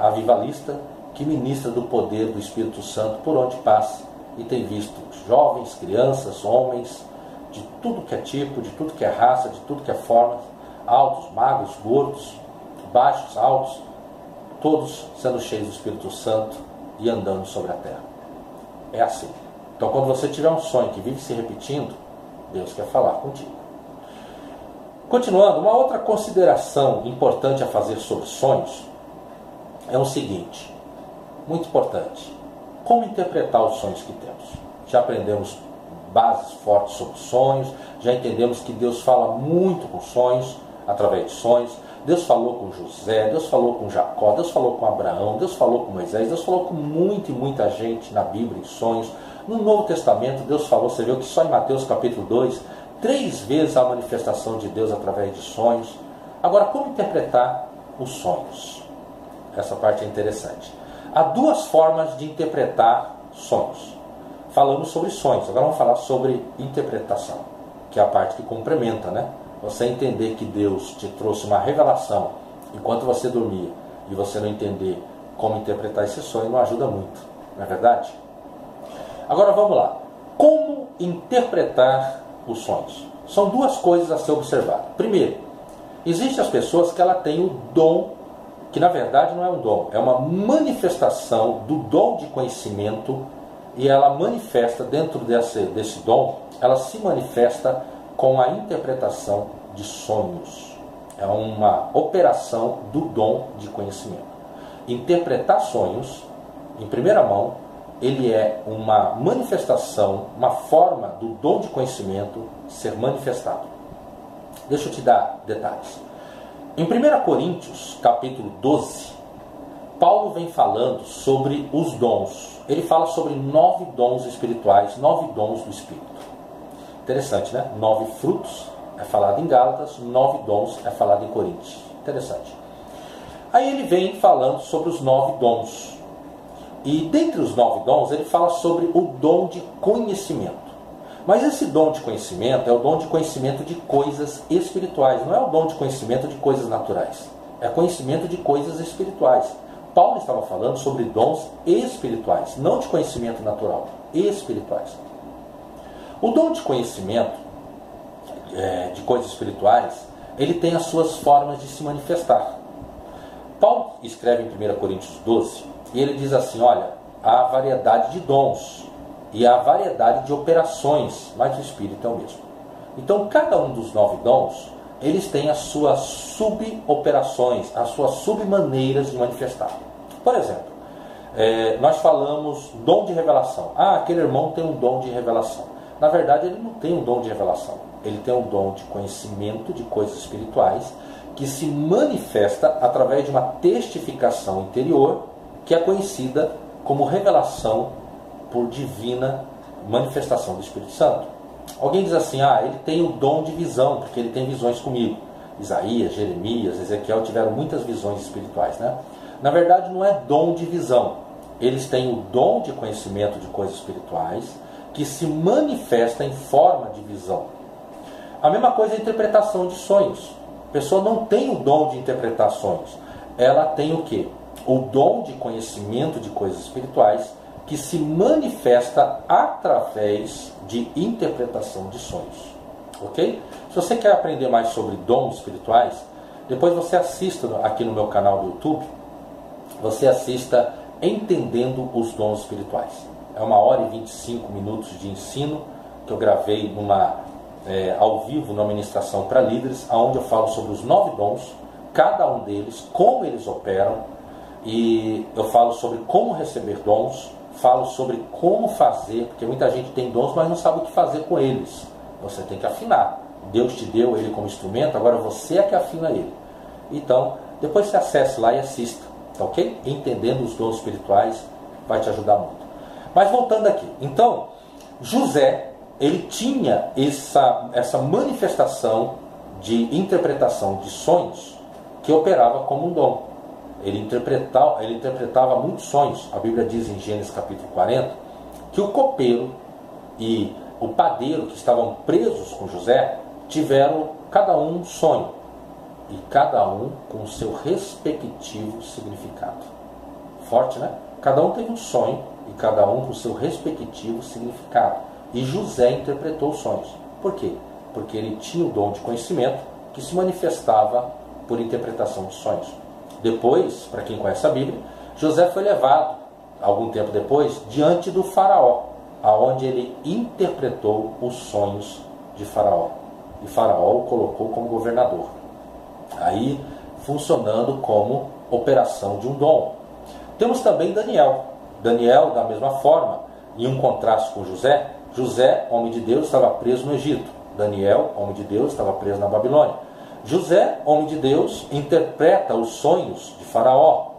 avivalista que ministra do poder do Espírito Santo por onde passa e tem visto jovens, crianças, homens, de tudo que é tipo, de tudo que é raça, de tudo que é forma, altos, magros, gordos, baixos, altos, todos sendo cheios do Espírito Santo e andando sobre a terra. É assim. Então quando você tiver um sonho que vive se repetindo, Deus quer falar contigo. Continuando, uma outra consideração importante a fazer sobre sonhos é o seguinte, muito importante: como interpretar os sonhos que temos. Já aprendemos bases fortes sobre sonhos, já entendemos que Deus fala muito com sonhos, através de sonhos. Deus falou com José, Deus falou com Jacó, Deus falou com Abraão, Deus falou com Moisés, Deus falou com muita gente na Bíblia em sonhos. No Novo Testamento Deus falou, você viu que só em Mateus capítulo 2 3 vezes a manifestação de Deus através de sonhos. Agora, como interpretar os sonhos? Essa parte é interessante. Há 2 formas de interpretar sonhos. Falamos sobre sonhos, agora vamos falar sobre interpretação, que é a parte que complementa, né? Você entender que Deus te trouxe uma revelação enquanto você dormia e você não entender como interpretar esse sonho não ajuda muito, não é verdade? Agora vamos lá. Como interpretar os sonhos? São 2 coisas a ser observadas. Primeiro, existem as pessoas que ela têm o dom, que na verdade não é um dom, é uma manifestação do dom de conhecimento, e ela manifesta dentro desse dom, ela se manifesta com a interpretação de sonhos. É uma operação do dom de conhecimento. Interpretar sonhos, em primeira mão, ele é uma manifestação, uma forma do dom de conhecimento ser manifestado. Deixa eu te dar detalhes. Em 1 Coríntios, capítulo 12, Paulo vem falando sobre os dons. Ele fala sobre 9 dons espirituais, 9 dons do Espírito. Interessante, né? 9 frutos é falado em Gálatas, 9 dons é falado em Coríntios. Interessante. Aí ele vem falando sobre os 9 dons. E dentre os 9 dons, ele fala sobre o dom de conhecimento. Mas esse dom de conhecimento é o dom de conhecimento de coisas espirituais. Não é o dom de conhecimento de coisas naturais. É conhecimento de coisas espirituais. Paulo estava falando sobre dons espirituais, não de conhecimento natural, espirituais. O dom de conhecimento de coisas espirituais, ele tem as suas formas de se manifestar. Paulo escreve em 1 Coríntios 12, e ele diz assim, olha, há variedade de dons, e há variedade de operações, mas o Espírito é o mesmo. Então, cada um dos 9 dons, eles têm as suas suboperações, as suas submaneiras de manifestar. Por exemplo, nós falamos dom de revelação. Ah, aquele irmão tem um dom de revelação. Na verdade, ele não tem um dom de revelação. Ele tem um dom de conhecimento de coisas espirituais que se manifesta através de uma testificação interior que é conhecida como revelação por divina manifestação do Espírito Santo. Alguém diz assim, ele tem o dom de visão, porque ele tem visões comigo. Isaías, Jeremias, Ezequiel tiveram muitas visões espirituais, né? Na verdade, não é dom de visão. Eles têm o dom de conhecimento de coisas espirituais que se manifesta em forma de visão. A mesma coisa é a interpretação de sonhos. A pessoa não tem o dom de interpretar sonhos. Ela tem o quê? O dom de conhecimento de coisas espirituais que se manifesta através de interpretação de sonhos. Ok? Se você quer aprender mais sobre dons espirituais, depois você assista aqui no meu canal do YouTube, você assista Entendendo os Dons Espirituais. É 1h25 de ensino que eu gravei ao vivo numa ministração para líderes, onde eu falo sobre os 9 dons, cada um deles, como eles operam, e eu falo sobre como receber dons, falo sobre como fazer, porque muita gente tem dons, mas não sabe o que fazer com eles. Você tem que afinar. Deus te deu ele como instrumento, agora você é que afina ele. Então, depois você acesse lá e assista. Tá ok? Entendendo os dons espirituais vai te ajudar muito. Mas voltando aqui. Então, José, ele tinha essa manifestação de interpretação de sonhos que operava como um dom. Ele interpretava muitos sonhos. A Bíblia diz em Gênesis capítulo 40 que o copeiro e o padeiro que estavam presos com José tiveram cada um sonho. E cada um com o seu respectivo significado. Forte, né? Cada um teve um sonho e cada um com o seu respectivo significado. E José interpretou os sonhos. Por quê? Porque ele tinha o dom de conhecimento que se manifestava por interpretação de sonhos. Depois, para quem conhece a Bíblia, José foi levado, algum tempo depois, diante do faraó, aonde ele interpretou os sonhos de Faraó. E Faraó o colocou como governador. Aí, funcionando como operação de um dom. Temos também Daniel. Daniel, da mesma forma, em um contraste com José. José, homem de Deus, estava preso no Egito. Daniel, homem de Deus, estava preso na Babilônia. José, homem de Deus, interpreta os sonhos de Faraó,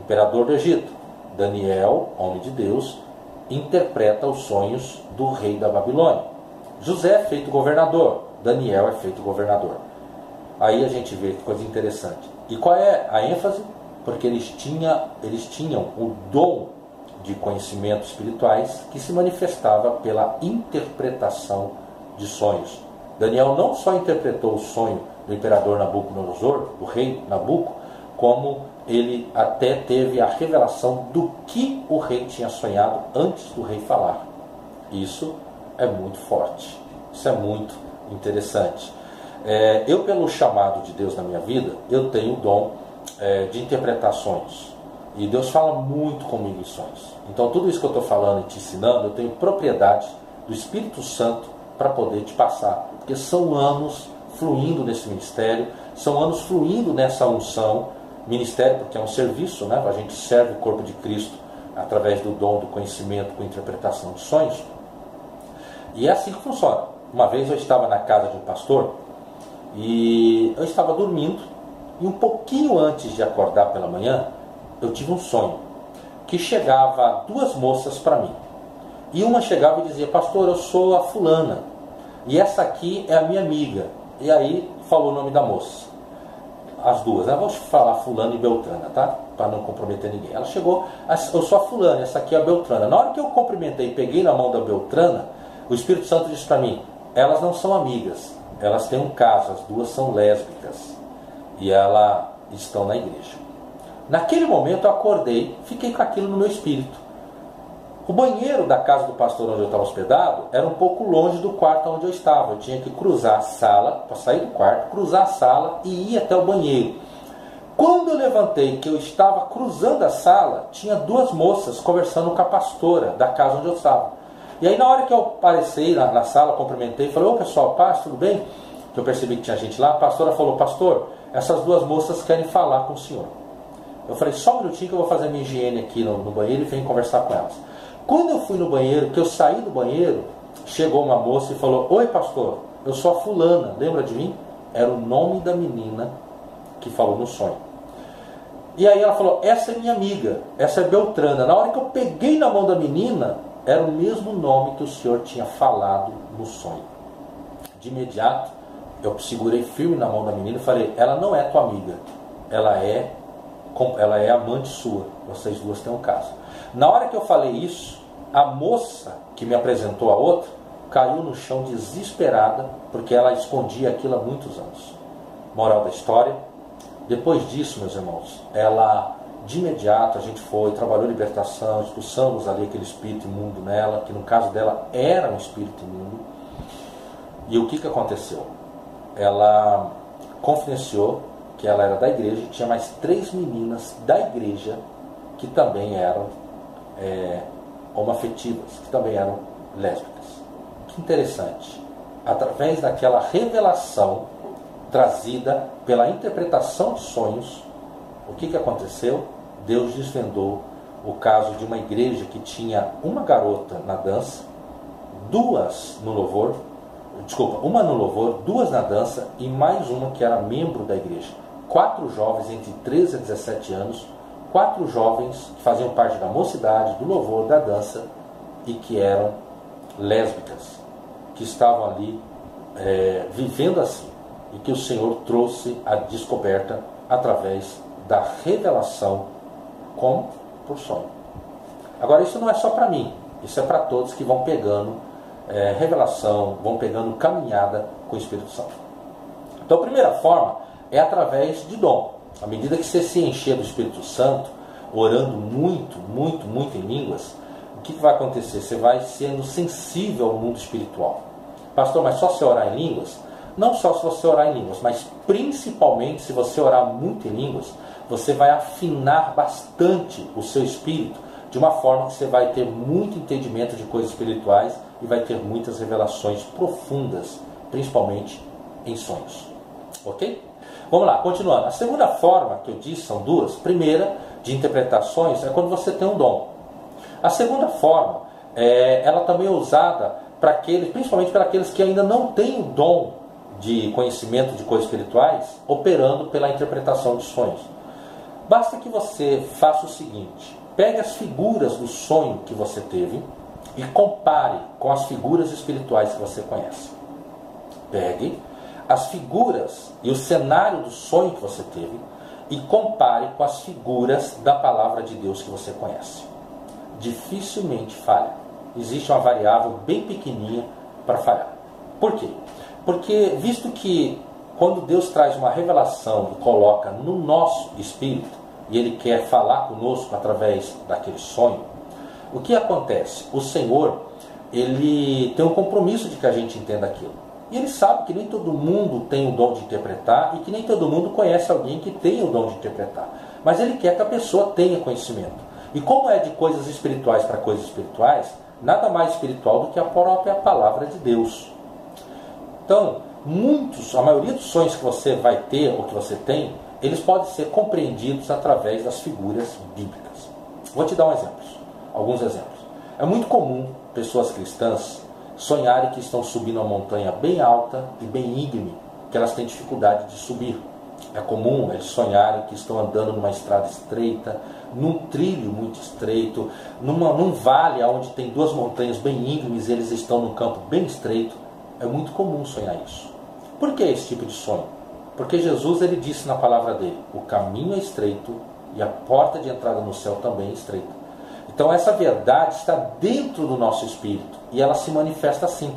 imperador do Egito. Daniel, homem de Deus, interpreta os sonhos do rei da Babilônia. José é feito governador, Daniel é feito governador. Aí a gente vê que coisa interessante. E qual é a ênfase? Porque eles tinham o dom de conhecimentos espirituais que se manifestava pela interpretação de sonhos. Daniel não só interpretou o sonho do imperador Nabucodonosor, do rei Nabuco, como ele até teve a revelação do que o rei tinha sonhado antes do rei falar. Isso é muito forte, isso é muito interessante. Eu, pelo chamado de Deus na minha vida, eu tenho o dom de interpretações. E Deus fala muito comigo em sonhos. Então tudo isso que eu estou falando e te ensinando, eu tenho propriedade do Espírito Santo para poder te passar. Porque são anos fluindo nesse ministério, são anos fluindo nessa unção. Ministério porque é um serviço, né? A gente serve o corpo de Cristo através do dom do conhecimento com interpretação de sonhos. E é assim que funciona. Uma vez eu estava na casa de um pastor e eu estava dormindo e um pouquinho antes de acordar pela manhã eu tive um sonho que chegava duas moças para mim e uma chegava e dizia: pastor, eu sou a fulana e essa aqui é a minha amiga. E aí falou o nome da moça, as duas, né? Vou falar fulana e beltrana, tá? Para não comprometer ninguém. Ela chegou: eu sou a fulana, essa aqui é a beltrana. Na hora que eu cumprimentei e peguei na mão da beltrana, o Espírito Santo disse para mim: elas não são amigas, elas têm um caso, as duas são lésbicas e elas estão na igreja. Naquele momento eu acordei, fiquei com aquilo no meu espírito. O banheiro da casa do pastor onde eu estava hospedado era um pouco longe do quarto onde eu estava. Eu tinha que cruzar a sala, para sair do quarto, cruzar a sala e ir até o banheiro. Quando eu levantei, que eu estava cruzando a sala, tinha duas moças conversando com a pastora da casa onde eu estava. E aí na hora que eu apareci na sala, cumprimentei, falei: ô pessoal, paz, tudo bem? Que eu percebi que tinha gente lá. A pastora falou: pastor, essas duas moças querem falar com o senhor. Eu falei: só um minutinho que eu vou fazer minha higiene aqui no banheiro e venho conversar com elas. Quando eu fui no banheiro, que eu saí do banheiro, chegou uma moça e falou: oi pastor, eu sou a fulana, lembra de mim? Era o nome da menina que falou no sonho. E aí ela falou: essa é minha amiga, essa é Beltrana. Na hora que eu peguei na mão da menina, era o mesmo nome que o senhor tinha falado no sonho. De imediato, eu segurei firme na mão da menina e falei: ela não é tua amiga, ela é amante sua, vocês duas têm um caso. Na hora que eu falei isso, a moça que me apresentou a outra caiu no chão desesperada, porque ela escondia aquilo há muitos anos. Moral da história: depois disso, meus irmãos, ela, de imediato, a gente foi, trabalhou libertação, expulsamos ali aquele espírito imundo nela, que no caso dela era um espírito imundo. E o que aconteceu? Ela confidenciou que ela era da igreja e tinha mais 3 meninas da igreja que também eram homoafetivas, que também eram lésbicas. Que interessante. Através daquela revelação trazida pela interpretação de sonhos, o que aconteceu? Deus desvendou o caso de uma igreja que tinha uma garota na dança, uma no louvor, 2 na dança e mais uma que era membro da igreja. 4 jovens entre 13 a 17 anos, 4 jovens que faziam parte da mocidade, do louvor, da dança e que eram lésbicas, que estavam ali vivendo assim, e que o Senhor trouxe a descoberta através da revelação, como por sonho. Agora, isso não é só para mim, isso é para todos que vão pegando revelação, vão pegando caminhada com o Espírito Santo. Então a primeira forma é através de dom. À medida que você se encher do Espírito Santo, orando muito, muito, muito em línguas, o que vai acontecer? Você vai sendo sensível ao mundo espiritual. Pastor, mas só se orar em línguas? Não só se você orar em línguas, mas principalmente se você orar muito em línguas, você vai afinar bastante o seu espírito, de uma forma que você vai ter muito entendimento de coisas espirituais e vai ter muitas revelações profundas, principalmente em sonhos. Ok? Vamos lá, continuando. A segunda forma que eu disse são 2. Primeira, de interpretações, é quando você tem um dom. A segunda forma, ela também é usada para aqueles, principalmente para aqueles que ainda não têm o dom de conhecimento de coisas espirituais, operando pela interpretação de sonhos. Basta que você faça o seguinte: pegue as figuras do sonho que você teve e compare com as figuras espirituais que você conhece. Pegue as figuras e o cenário do sonho que você teve e compare com as figuras da palavra de Deus que você conhece. Dificilmente falha. Existe uma variável bem pequenininha para falhar. Por quê? Porque, visto que quando Deus traz uma revelação e coloca no nosso espírito, e Ele quer falar conosco através daquele sonho, o que acontece? O Senhor, Ele tem um compromisso de que a gente entenda aquilo. E Ele sabe que nem todo mundo tem o dom de interpretar e que nem todo mundo conhece alguém que tem o dom de interpretar. Mas Ele quer que a pessoa tenha conhecimento. E como é de coisas espirituais para coisas espirituais, nada mais espiritual do que a própria palavra de Deus. Então, a maioria dos sonhos que você vai ter ou que você tem, eles podem ser compreendidos através das figuras bíblicas. Vou te dar alguns exemplos. É muito comum pessoas cristãs sonharem que estão subindo uma montanha bem alta e bem íngreme, que elas têm dificuldade de subir. É comum eles sonharem que estão andando numa estrada estreita, num trilho muito estreito, num vale onde tem duas montanhas bem íngremes e eles estão num campo bem estreito. É muito comum sonhar isso. Por que esse tipo de sonho? Porque Jesus, ele disse na palavra dele, o caminho é estreito e a porta de entrada no céu também é estreita. Então essa verdade está dentro do nosso espírito e ela se manifesta assim.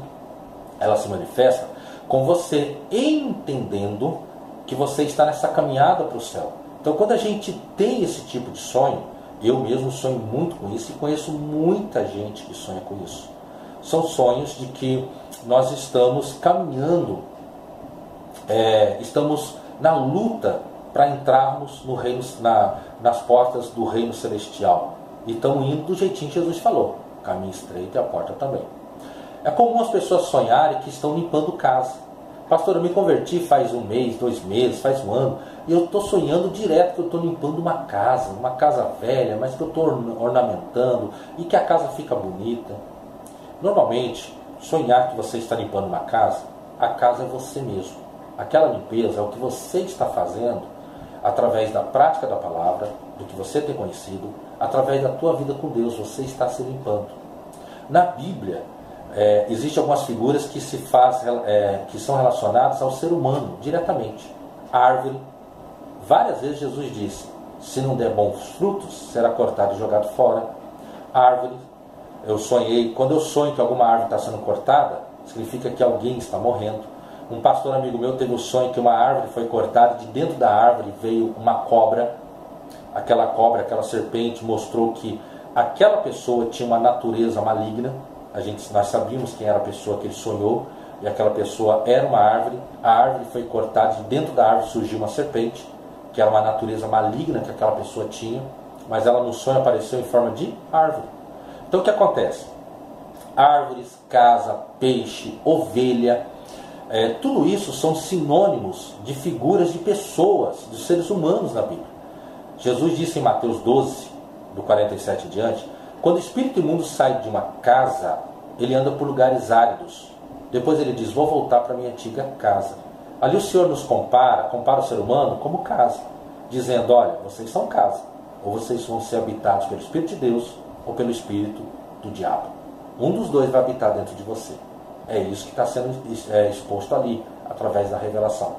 Ela se manifesta com você entendendo que você está nessa caminhada para o céu. Então quando a gente tem esse tipo de sonho, eu mesmo sonho muito com isso e conheço muita gente que sonha com isso. São sonhos de que nós estamos caminhando, estamos na luta para entrarmos no reino, nas portas do reino celestial. E estamos indo do jeitinho que Jesus falou, caminho estreito e a porta também. É comum as pessoas sonharem que estão limpando casa. Pastor, eu me converti faz 1 mês, 2 meses, faz 1 ano, e eu estou sonhando direto que eu estou limpando uma casa velha, mas que eu estou ornamentando e que a casa fica bonita. Normalmente, sonhar que você está limpando uma casa, a casa é você mesmo. Aquela limpeza é o que você está fazendo através da prática da palavra, do que você tem conhecido, através da tua vida com Deus, você está se limpando. Na Bíblia, existem algumas figuras que que são relacionadas ao ser humano, diretamente. A árvore, várias vezes Jesus disse, se não der bons frutos, será cortado e jogado fora. Árvore, quando eu sonho que alguma árvore está sendo cortada, significa que alguém está morrendo. Um pastor amigo meu teve um sonho que uma árvore foi cortada, de dentro da árvore veio uma cobra. Aquela serpente mostrou que aquela pessoa tinha uma natureza maligna. Nós sabíamos quem era a pessoa que ele sonhou, e aquela pessoa era uma árvore. A árvore foi cortada, de dentro da árvore surgiu uma serpente, que era uma natureza maligna que aquela pessoa tinha, mas ela no sonho apareceu em forma de árvore. Então o que acontece? Árvores, casa, peixe, ovelha, tudo isso são sinônimos de figuras de pessoas, de seres humanos na Bíblia. Jesus disse em Mateus 12, do 47 em diante, quando o espírito imundo sai de uma casa, ele anda por lugares áridos. Depois ele diz, vou voltar para a minha antiga casa. Ali o Senhor nos compara o ser humano como casa, dizendo, olha, vocês são casa, ou vocês vão ser habitados pelo Espírito de Deus, ou pelo espírito do diabo. Um dos dois vai habitar dentro de você. É isso que está sendo exposto ali, através da revelação.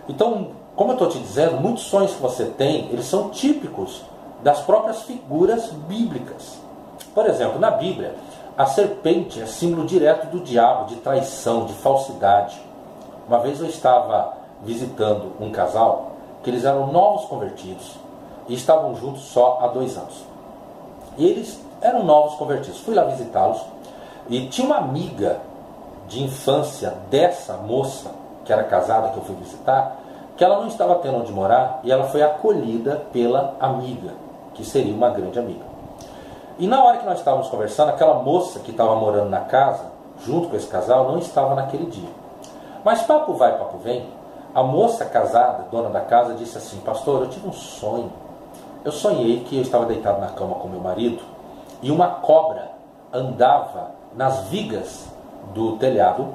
Então, como eu estou te dizendo, muitos sonhos que você tem, eles são típicos das próprias figuras bíblicas. Por exemplo, na Bíblia, a serpente é símbolo direto do diabo, de traição, de falsidade. Uma vez eu estava visitando um casal, que eles eram novos convertidos, e estavam juntos só há 2 anos. E eles eram novos convertidos. Fui lá visitá-los, e tinha uma amiga de infância dessa moça, que era casada, que eu fui visitar, que ela não estava tendo onde morar, e ela foi acolhida pela amiga, que seria uma grande amiga. E na hora que nós estávamos conversando, aquela moça que estava morando na casa, junto com esse casal, não estava naquele dia. Mas papo vai, papo vem, a moça casada, dona da casa, disse assim, pastor, eu tive um sonho. Eu sonhei que eu estava deitado na cama com meu marido, e uma cobra andava nas vigas do telhado,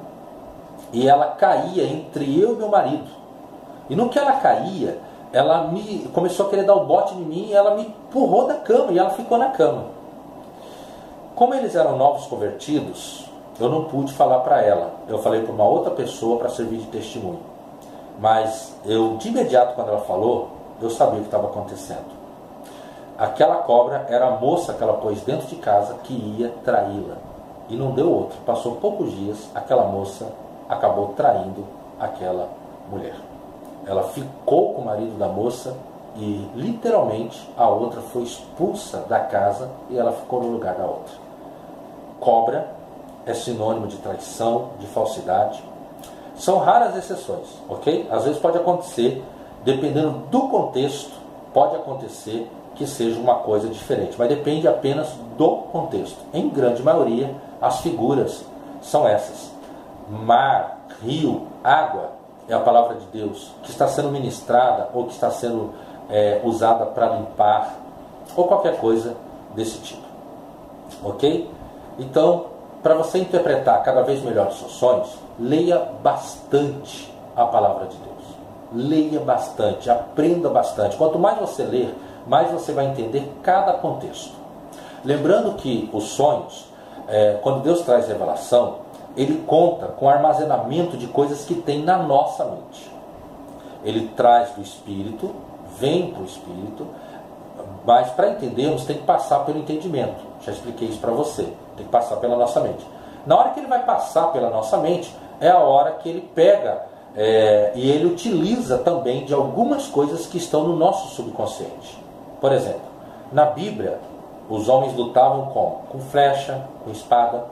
e ela caía entre eu e meu marido. E no que ela caía, ela começou a querer dar o bote em mim, e ela me empurrou da cama, e ela ficou na cama. Como eles eram novos convertidos, eu não pude falar para ela. Eu falei para uma outra pessoa para servir de testemunho. Mas eu, de imediato, quando ela falou, eu sabia o que estava acontecendo. Aquela cobra era a moça que ela pôs dentro de casa que ia traí-la. E não deu outro. Passou poucos dias, aquela moça acabou traindo aquela mulher. Ela ficou com o marido da moça e, literalmente, a outra foi expulsa da casa e ela ficou no lugar da outra. Cobra é sinônimo de traição, de falsidade. São raras exceções, ok? Às vezes pode acontecer, dependendo do contexto, pode acontecer que seja uma coisa diferente, mas depende apenas do contexto. Em grande maioria, as figuras são essas. Mar, rio, água é a palavra de Deus que está sendo ministrada ou que está sendo usada para limpar ou qualquer coisa desse tipo, ok? Então, para você interpretar cada vez melhor os seus sonhos, leia bastante a palavra de Deus. Leia bastante, aprenda bastante. Quanto mais você ler, mais você vai entender cada contexto. Lembrando que os sonhos, quando Deus traz revelação, Ele conta com armazenamento de coisas que tem na nossa mente. Ele traz do Espírito, vem para o Espírito, mas para entendermos tem que passar pelo entendimento. Já expliquei isso para você. Tem que passar pela nossa mente. Na hora que ele vai passar pela nossa mente, é a hora que ele pega e ele utiliza também de algumas coisas que estão no nosso subconsciente. Por exemplo, na Bíblia, os homens lutavam com flecha, com espada.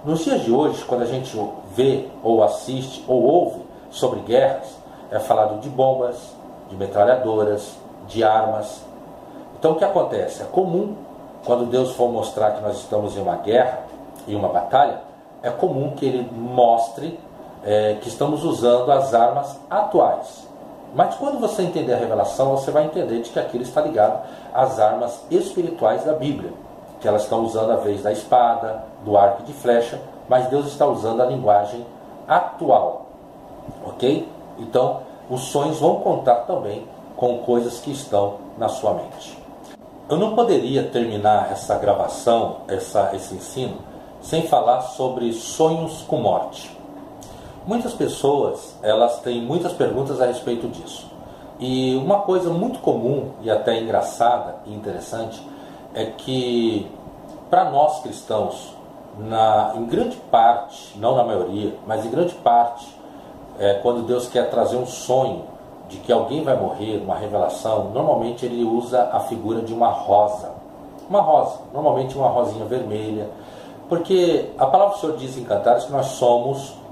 Nos dias de hoje, quando a gente vê, ou assiste, ou ouve sobre guerras, é falado de bombas, de metralhadoras, de armas. Então o que acontece? É comum, quando Deus for mostrar que nós estamos em uma guerra, em uma batalha, é comum que Ele mostre que estamos usando as armas atuais. Mas quando você entender a revelação, você vai entender de que aquilo está ligado às armas espirituais da Bíblia, que elas estão usando a vez da espada, do arco e de flecha, mas Deus está usando a linguagem atual, ok? Então, os sonhos vão contar também com coisas que estão na sua mente. Eu não poderia terminar essa gravação, esse ensino, sem falar sobre sonhos com morte. Muitas pessoas, elas têm muitas perguntas a respeito disso. E uma coisa muito comum e até engraçada e interessante é que, para nós cristãos, em grande parte, não na maioria, mas em grande parte, quando Deus quer trazer um sonho de que alguém vai morrer, uma revelação, normalmente ele usa a figura de uma rosa. Uma rosa, normalmente uma rosinha vermelha, porque a palavra do Senhor diz em Cantares que nós somos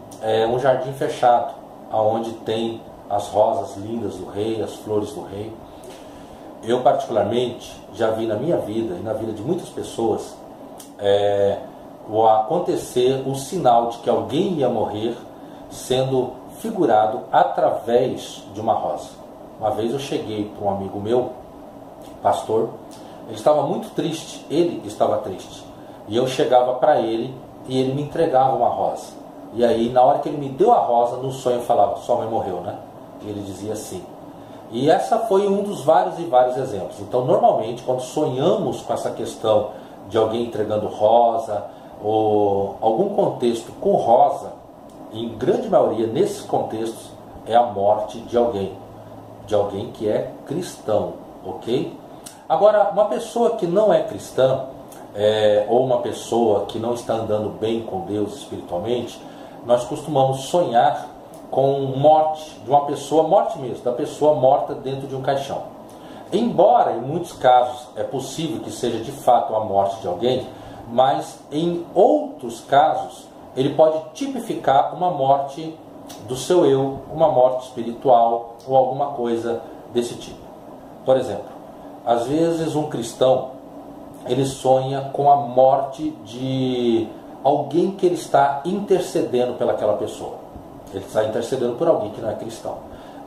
um jardim fechado, onde tem as rosas lindas do rei, as flores do rei. Eu particularmente já vi na minha vida e na vida de muitas pessoas o acontecer o sinal de que alguém ia morrer sendo figurado através de uma rosa. Uma vez eu cheguei para um amigo meu, pastor, ele estava muito triste, ele estava triste, e eu chegava para ele e ele me entregava uma rosa. E aí, na hora que ele me deu a rosa, no sonho eu falava: sua mãe morreu, né? E ele dizia sim. E essa foi um dos vários e vários exemplos. Então, normalmente, quando sonhamos com essa questão de alguém entregando rosa, ou algum contexto com rosa, em grande maioria, nesses contextos, é a morte de alguém que é cristão, ok? Agora, uma pessoa que não é cristã, ou uma pessoa que não está andando bem com Deus espiritualmente, nós costumamos sonhar com morte de uma pessoa, morte mesmo, da pessoa morta dentro de um caixão. Embora em muitos casos é possível que seja de fato a morte de alguém, mas em outros casos ele pode tipificar uma morte do seu eu, uma morte espiritual ou alguma coisa desse tipo. Por exemplo, às vezes um cristão ele sonha com a morte de alguém que ele está intercedendo pelaquela pessoa. Ele está intercedendo por alguém que não é cristão.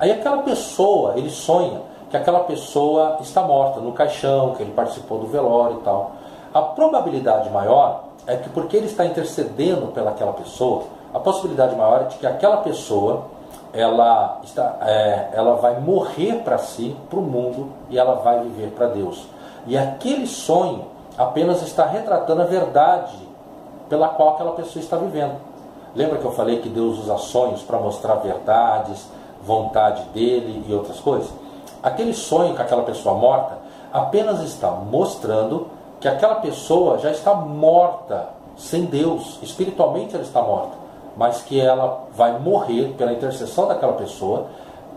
Aí aquela pessoa, ele sonha que aquela pessoa está morta no caixão, que ele participou do velório e tal. A probabilidade maior é que, porque ele está intercedendo pelaquela pessoa, a possibilidade maior é de que aquela pessoa ela vai morrer para si, para o mundo, e ela vai viver para Deus. E aquele sonho apenas está retratando a verdade pela qual aquela pessoa está vivendo. Lembra que eu falei que Deus usa sonhos para mostrar verdades, vontade dele e outras coisas? Aquele sonho com aquela pessoa morta apenas está mostrando que aquela pessoa já está morta sem Deus, espiritualmente ela está morta, mas que ela vai morrer pela intercessão daquela pessoa,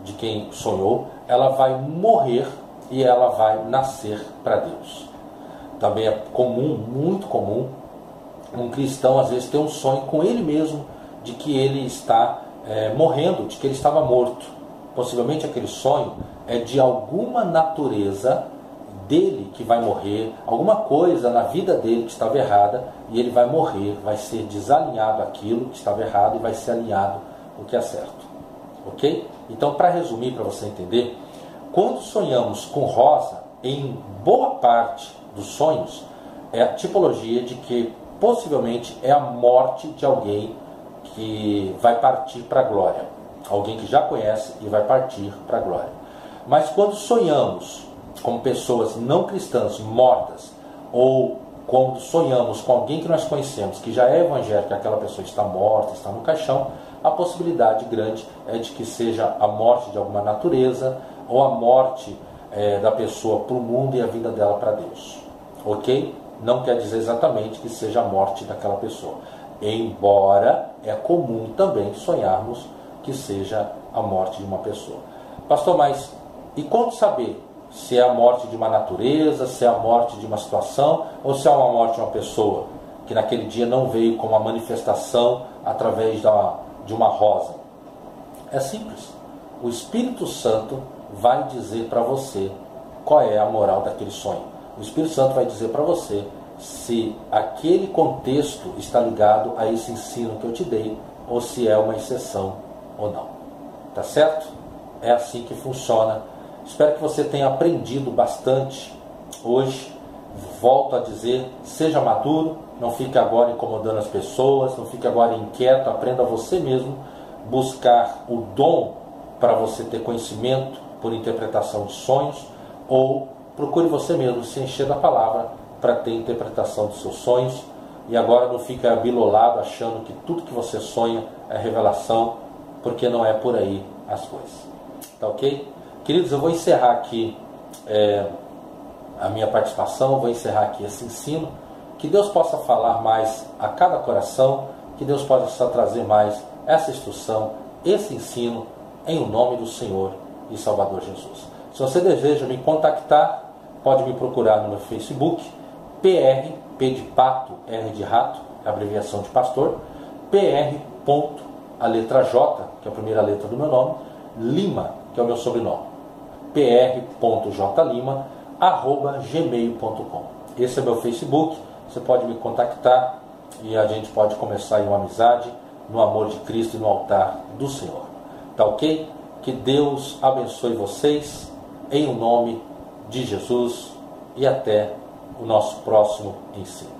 de quem sonhou, ela vai morrer e ela vai nascer para Deus. Também é comum, muito comum, um cristão às vezes ter um sonho com ele mesmo de que ele está morrendo, de que ele estava morto. Possivelmente aquele sonho é de alguma natureza dele que vai morrer, alguma coisa na vida dele que estava errada, e ele vai morrer, vai ser desalinhado aquilo que estava errado e vai ser alinhado o que é certo. Ok? Então, para resumir, para você entender, quando sonhamos com rosa, em boa parte dos sonhos, é a tipologia de que possivelmente é a morte de alguém que vai partir para a glória. Alguém que já conhece e vai partir para a glória. Mas quando sonhamos com pessoas não cristãs mortas, ou quando sonhamos com alguém que nós conhecemos, que já é evangélico, aquela pessoa está morta, está no caixão, a possibilidade grande é de que seja a morte de alguma natureza, ou a morte da pessoa para o mundo e a vida dela para Deus. Ok? Não quer dizer exatamente que seja a morte daquela pessoa. Embora é comum também sonharmos que seja a morte de uma pessoa. Pastor, mas e como saber se é a morte de uma natureza, se é a morte de uma situação, ou se é uma morte de uma pessoa que naquele dia não veio como uma manifestação através de uma rosa? É simples. O Espírito Santo vai dizer para você qual é a moral daquele sonho. O Espírito Santo vai dizer para você se aquele contexto está ligado a esse ensino que eu te dei, ou se é uma exceção ou não. Tá certo? É assim que funciona. Espero que você tenha aprendido bastante hoje. Volto a dizer, seja maduro, não fique agora incomodando as pessoas, não fique agora inquieto, aprenda você mesmo, buscar o dom para você ter conhecimento por interpretação de sonhos, ou procure você mesmo se encher da palavra para ter interpretação dos seus sonhos. E agora não fique abilolado achando que tudo que você sonha é revelação, porque não é por aí as coisas. Tá ok? Queridos, eu vou encerrar aqui a minha participação, vou encerrar aqui esse ensino. Que Deus possa falar mais a cada coração, que Deus possa trazer mais essa instrução, esse ensino, em o nome do Senhor e Salvador Jesus. Se você deseja me contactar, pode me procurar no meu Facebook, PR, P de pato, R de rato, abreviação de pastor, PR, ponto, a letra J, que é a primeira letra do meu nome, Lima, que é o meu sobrenome, pr.jlima@gmail.com. Esse é meu Facebook, você pode me contactar e a gente pode começar em uma amizade, no amor de Cristo e no altar do Senhor. Tá ok? Que Deus abençoe vocês, em o nome de Jesus, e até o nosso próximo ensino.